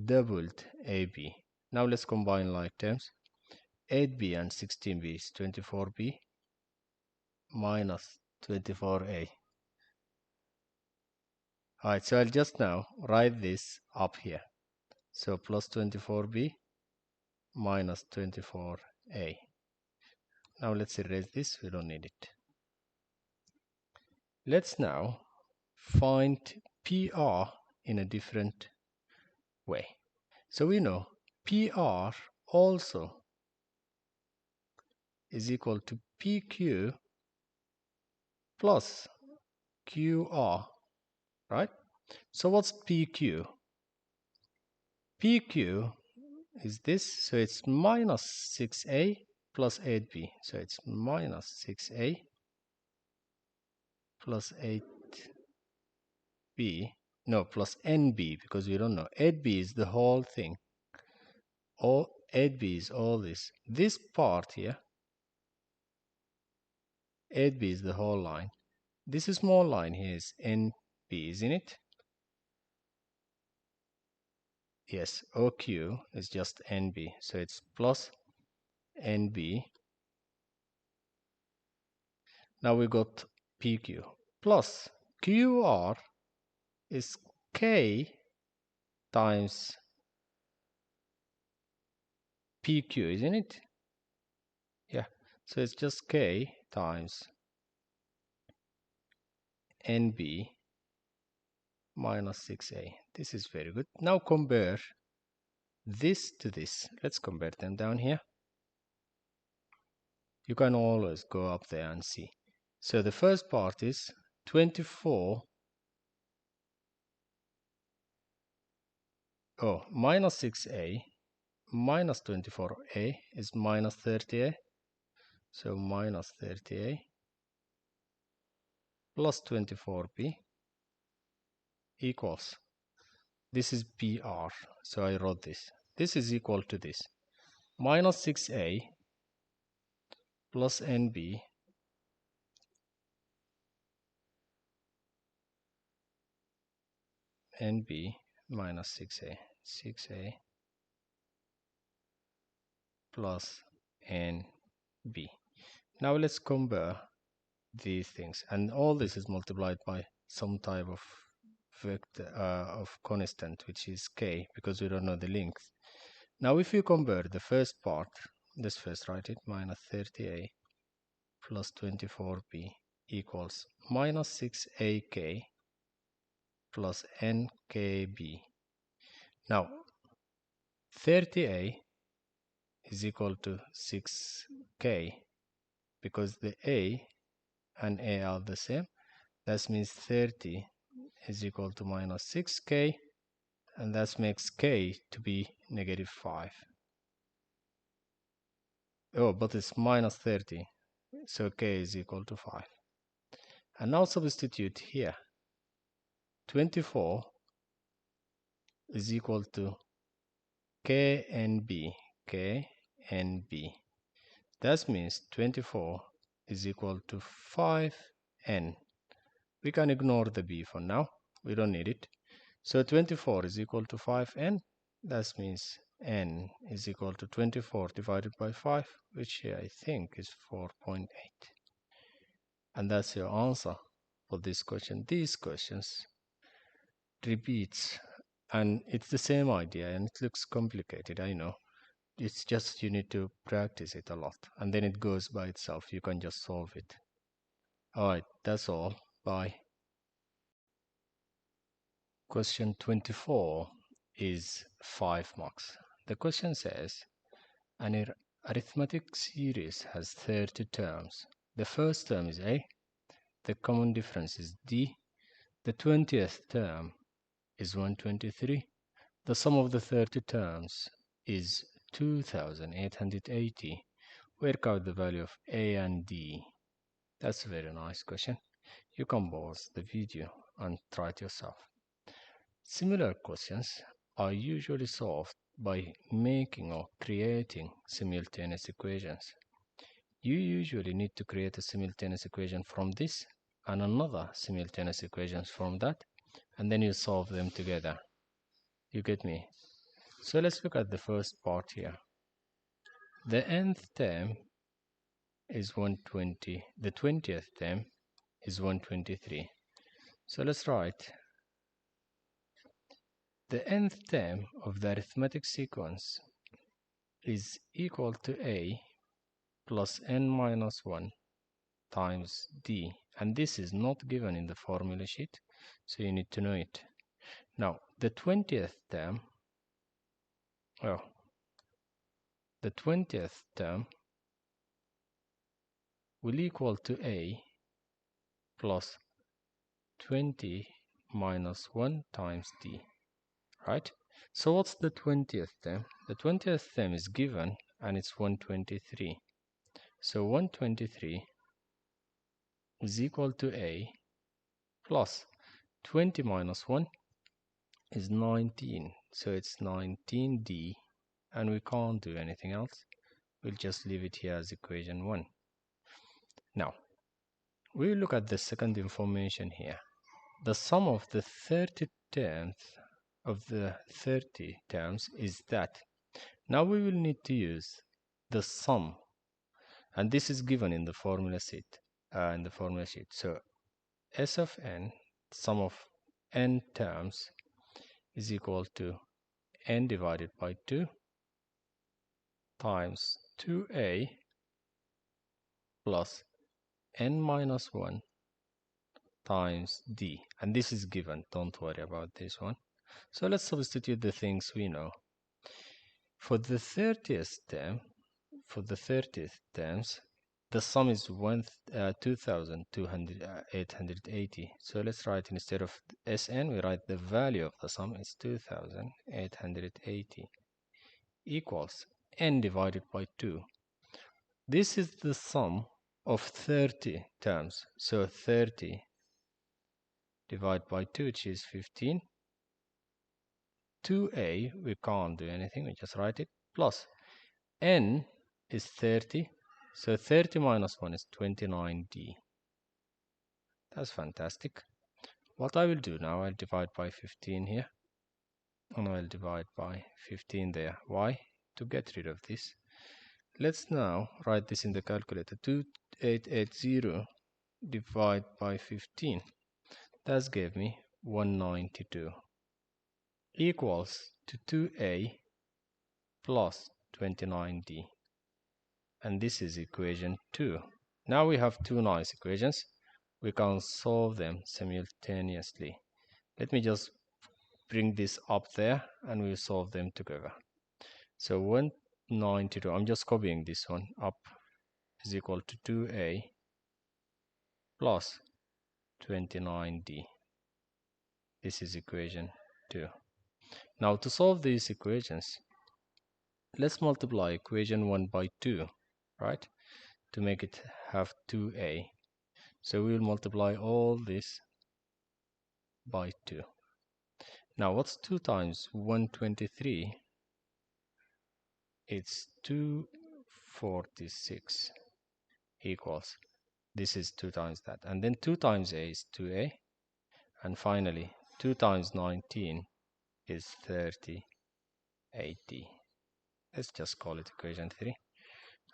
doubled AB. Now let's combine like terms. 8b and 16b is 24b minus 24a. Alright, so I'll just now write this up here. So plus 24b minus 24a. Now let's erase this, we don't need it. Let's now find PR in a different way. So we know PR also is equal to PQ plus QR, right? So what's PQ? PQ is this, so it's minus 6a plus 8b. So it's minus 6a plus 8b, no, plus nb, because we don't know. 8b is the whole thing. Or 8b is all this. This part here, 8b is the whole line. This small line here is nb, isn't it? Yes, OQ is just NB, so it's plus NB. Now we got PQ plus QR is K times PQ, isn't it? Yeah, so it's just K times NB minus 6A. This is very good. Now compare this to this. Let's compare them down here. You can always go up there and see. So the first part is 24. Oh, minus 6a minus 24a is minus 30a. So minus 30a plus 24b equals, this is PR, so I wrote this. This is equal to this. Minus 6a plus nb minus 6a plus nb. Now let's compare these things, and all this is multiplied by some type of vector of constant, which is k, because we don't know the length. Now if you compare the first part, let's first write it, minus 30a plus 24b equals minus 6ak plus nkb. Now 30a is equal to 6k, because the a and a are the same. That means 30 is equal to minus 6k, and that makes k to be negative 5. Oh, but it's minus 30, so k is equal to 5. And now substitute here. 24 is equal to knb. That means 24 is equal to 5n. We can ignore the b for now. We don't need it. So 24 is equal to 5n. That means n is equal to 24 divided by 5, which here I think is 4.8. And that's your answer for this question. These questions repeats, and it's the same idea, and it looks complicated, I know. It's just you need to practice it a lot, and then it goes by itself. You can just solve it. Alright, that's all. Bye. Question 24 is 5 marks. The question says, an arithmetic series has 30 terms. The first term is A, the common difference is D, the 20th term is 123, The sum of the 30 terms is 2880. Work out the value of A and D. That's a very nice question. You can pause the video and try it yourself. Similar questions are usually solved by making or creating simultaneous equations. You usually need to create a simultaneous equation from this and another simultaneous equations from that, and then you solve them together. You get me? So let's look at the first part here. The nth term is 120. The 20th term is 123. So let's write the nth term of the arithmetic sequence is equal to a plus n minus 1 times d, and this is not given in the formula sheet, so you need to know it. Now the 20th term, the 20th term will equal to a plus 20 minus 1 times d, right? So what's the 20th term? The 20th term is given and it's 123. So 123 is equal to a plus 20 minus 1 is 19. So it's 19d, and we can't do anything else. We'll just leave it here as equation 1. Now, we will look at the second information here. The sum of the 30 terms is that. Now we will need to use the sum, and this is given in the formula sheet. So S of n, sum of n terms, is equal to n divided by 2 times 2a plus n minus 1 times d, and this is given. Don't worry about this one. So let's substitute the things we know. For the 30th terms, the sum is 2880. So let's write, instead of Sn, we write the value of the sum is 2880 equals n divided by 2. This is the sum of 30 terms. So 30 divided by 2, which is 15. 2a, we can't do anything, we just write it, plus n is 30. So 30 minus 1 is 29d. That's fantastic. What I will do now, I'll divide by 15 here, and I'll divide by 15 there. Why? To get rid of this. Let's now write this in the calculator. 2880 divided by 15. That gave me 192 equals to 2a plus 29d. And this is equation 2. Now we have two nice equations. We can solve them simultaneously. Let me just bring this up there and we'll solve them together. So 192, I'm just copying this one up, is equal to 2a plus 29d. This is equation 2. Now to solve these equations, let's multiply equation 1 by 2, right? To make it have 2a. So we will multiply all this by 2. Now what's 2 times 123? It's 246 equals, this is 2 times that, and then 2 times a is 2a, and finally 2 times 19 is 3080. Let's just call it equation 3.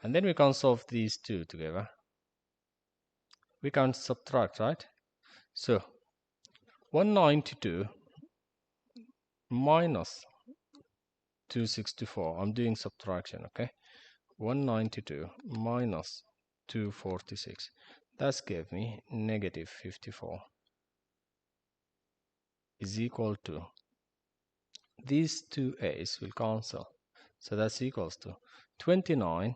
And then we can solve these two together. We can subtract, right? So 192 minus 264, I'm doing subtraction, okay? 192 minus 246, that gave me negative 54, is equal to, these two a's will cancel, so that's equals to 29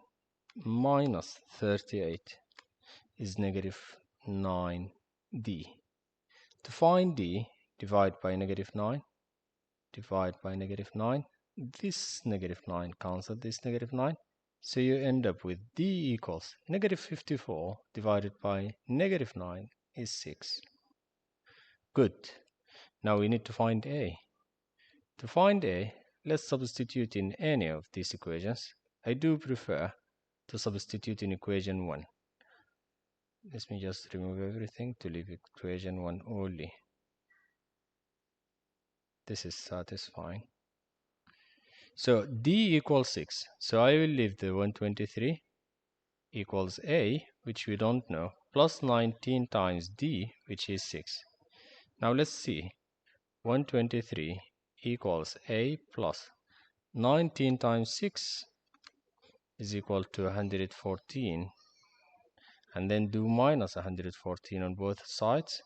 minus 38 is negative 9d. To find d, divide by negative 9, divide by negative 9. This negative 9 cancel this negative 9. So you end up with D equals negative 54 divided by negative 9 is 6. Good. Now we need to find A. To find A, let's substitute in any of these equations. I do prefer to substitute in equation 1. Let me just remove everything to leave equation 1 only. This is satisfying. So D equals 6. So I will leave the 123 equals A, which we don't know, plus 19 times D, which is 6. Now let's see. 123 equals A plus 19 times 6 is equal to 114. And then do minus 114 on both sides.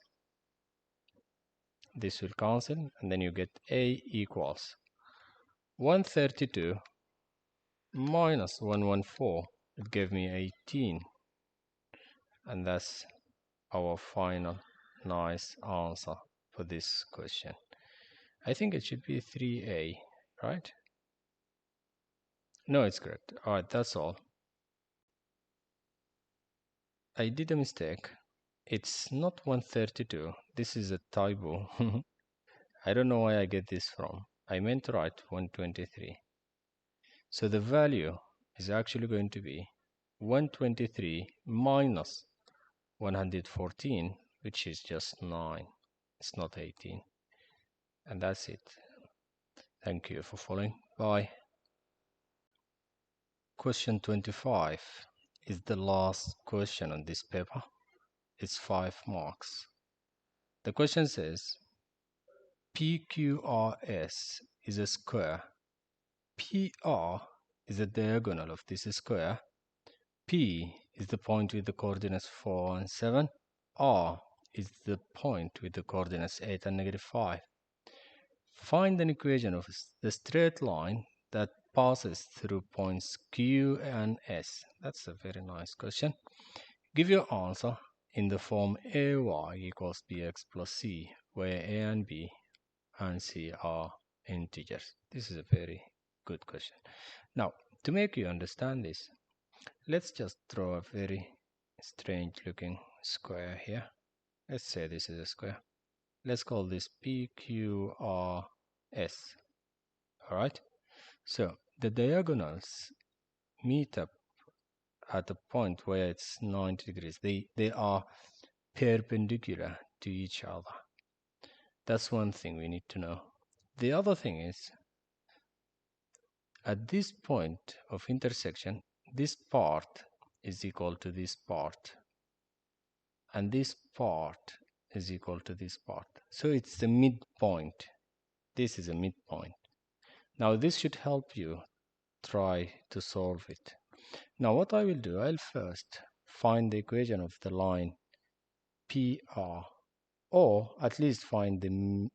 This will cancel, and then you get A equals 132 minus 114. It gave me 18. And that's our final nice answer for this question. I think it should be 3A, right? No, it's correct. All right, that's all. I did a mistake. It's not 132. This is a typo. I don't know where I get this from. I meant to write 123. So the value is actually going to be 123 minus 114, which is just 9. It's not 18. And that's it. Thank you for following. Bye. Question 25 is the last question on this paper. It's 5 marks. The question says PQRS is a square. PR is the diagonal of this square. P is the point with the coordinates 4 and 7. R is the point with the coordinates 8 and negative 5. Find an equation of the straight line that passes through points Q and S. That's a very nice question. Give your answer in the form AY equals BX plus C, where A and B and C are integers. This is a very good question. Now, to make you understand this, let's just draw a very strange looking square here. Let's say this is a square. Let's call this PQRS. Alright? So the diagonals meet up at a point where it's 90 degrees. They are perpendicular to each other. That's one thing we need to know. The other thing is, at this point of intersection, this part is equal to this part, and this part is equal to this part. So it's the midpoint. This is a midpoint. Now this should help you try to solve it. Now what I will do, I'll first find the equation of the line PR, or at least find the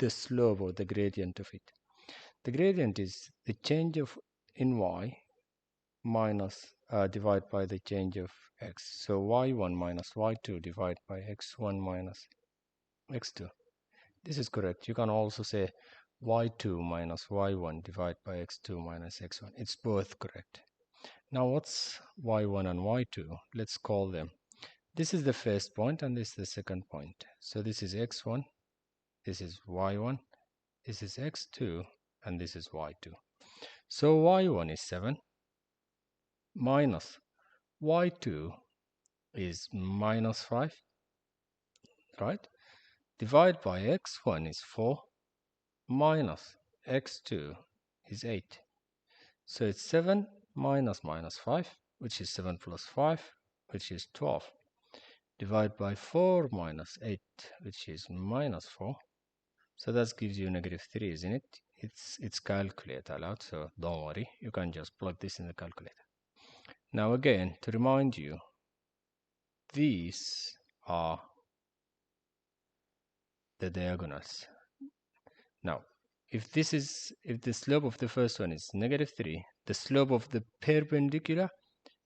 slope or the gradient of it. The gradient is the change of in y minus divided by the change of x. So y1 minus y2 divided by x1 minus x2. This is correct. You can also say y2 minus y1 divided by x2 minus x1. It's both correct. Now what's y1 and y2? Let's call them. This is the first point and this is the second point. So this is x1, this is y1, this is x2, and this is y2. So y1 is 7 minus y2 is minus 5, right? Divide by x1 is 4 minus x2 is 8. So it's 7 minus minus 5, which is 7 plus 5, which is 12. Divide by 4 minus 8, which is minus 4. So that gives you negative 3, isn't it? It's calculate allowed, so don't worry. You can just plug this in the calculator. Now again, to remind you, these are the diagonals. Now, if the slope of the first one is negative 3, the slope of the perpendicular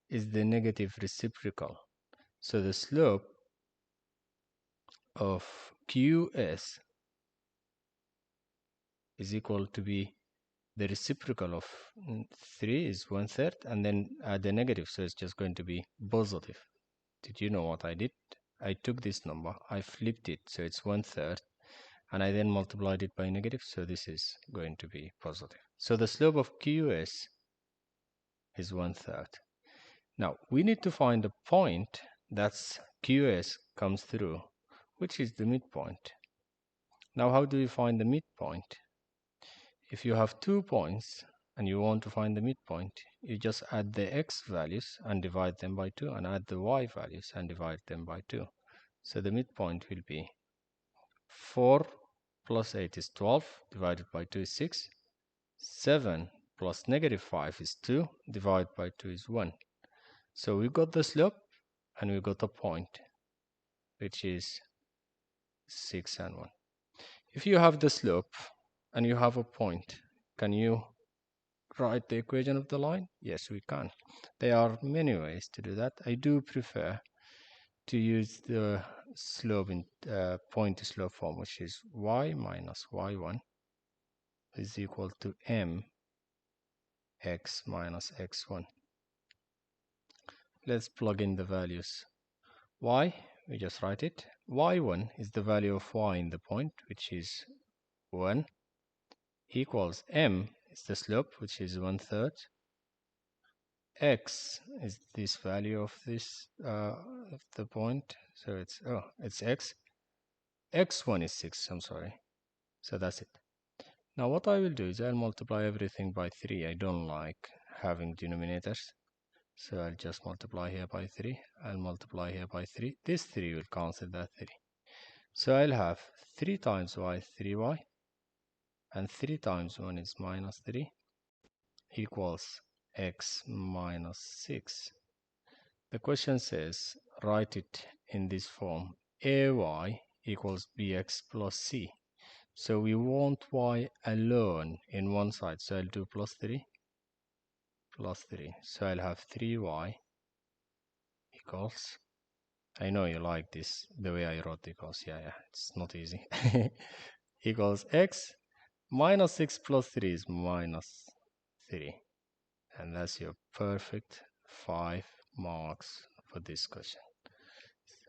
is the negative reciprocal. So the slope of QS is equal to be the reciprocal of 3 is 1/3, and then add the negative, so it's just going to be positive. Did you know what I did? I took this number, I flipped it, so it's 1/3, and I then multiplied it by negative, so this is going to be positive. So the slope of QS is 1/3. Now we need to find a point that's QS comes through, which is the midpoint. Now how do you find the midpoint? If you have 2 points and you want to find the midpoint, you just add the x values and divide them by 2, and add the y values and divide them by 2. So the midpoint will be 4 plus 8 is 12, divided by 2 is 6. 7 plus negative 5 is 2, divided by 2 is 1. So we got the slope and we got a point, which is 6 and 1. If you have the slope and you have a point, can you write the equation of the line? Yes, we can. There are many ways to do that. I do prefer to use the slope in point to slope form, which is y minus y1 is equal to m x minus x1. Let's plug in the values. Y, we just write it. y1 is the value of y in the point, which is 1, equals m is the slope, which is 1/3. X is this value of this of the point, so it's x. X1 is 6, I'm sorry. So that's it. Now what I will do is I'll multiply everything by 3. I don't like having denominators, so I'll just multiply here by 3. I'll multiply here by 3. This 3 will cancel that 3. So I'll have 3 times y, 3y, and 3 times 1 is minus 3, equals x minus 6. The question says write it in this form: ay equals bx plus c. So we want y alone in one side, so I'll do plus 3. So I'll have 3y equals, I know you like this, the way I wrote equals, yeah, it's not easy, equals x minus 6 plus 3 is minus 3. And that's your perfect 5 marks for this question.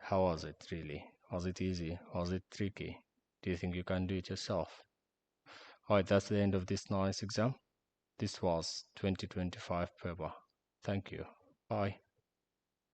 How was it really? Was it easy? Was it tricky? Do you think you can do it yourself? Alright, that's the end of this nice exam. This was 2025 paper. Thank you. Bye.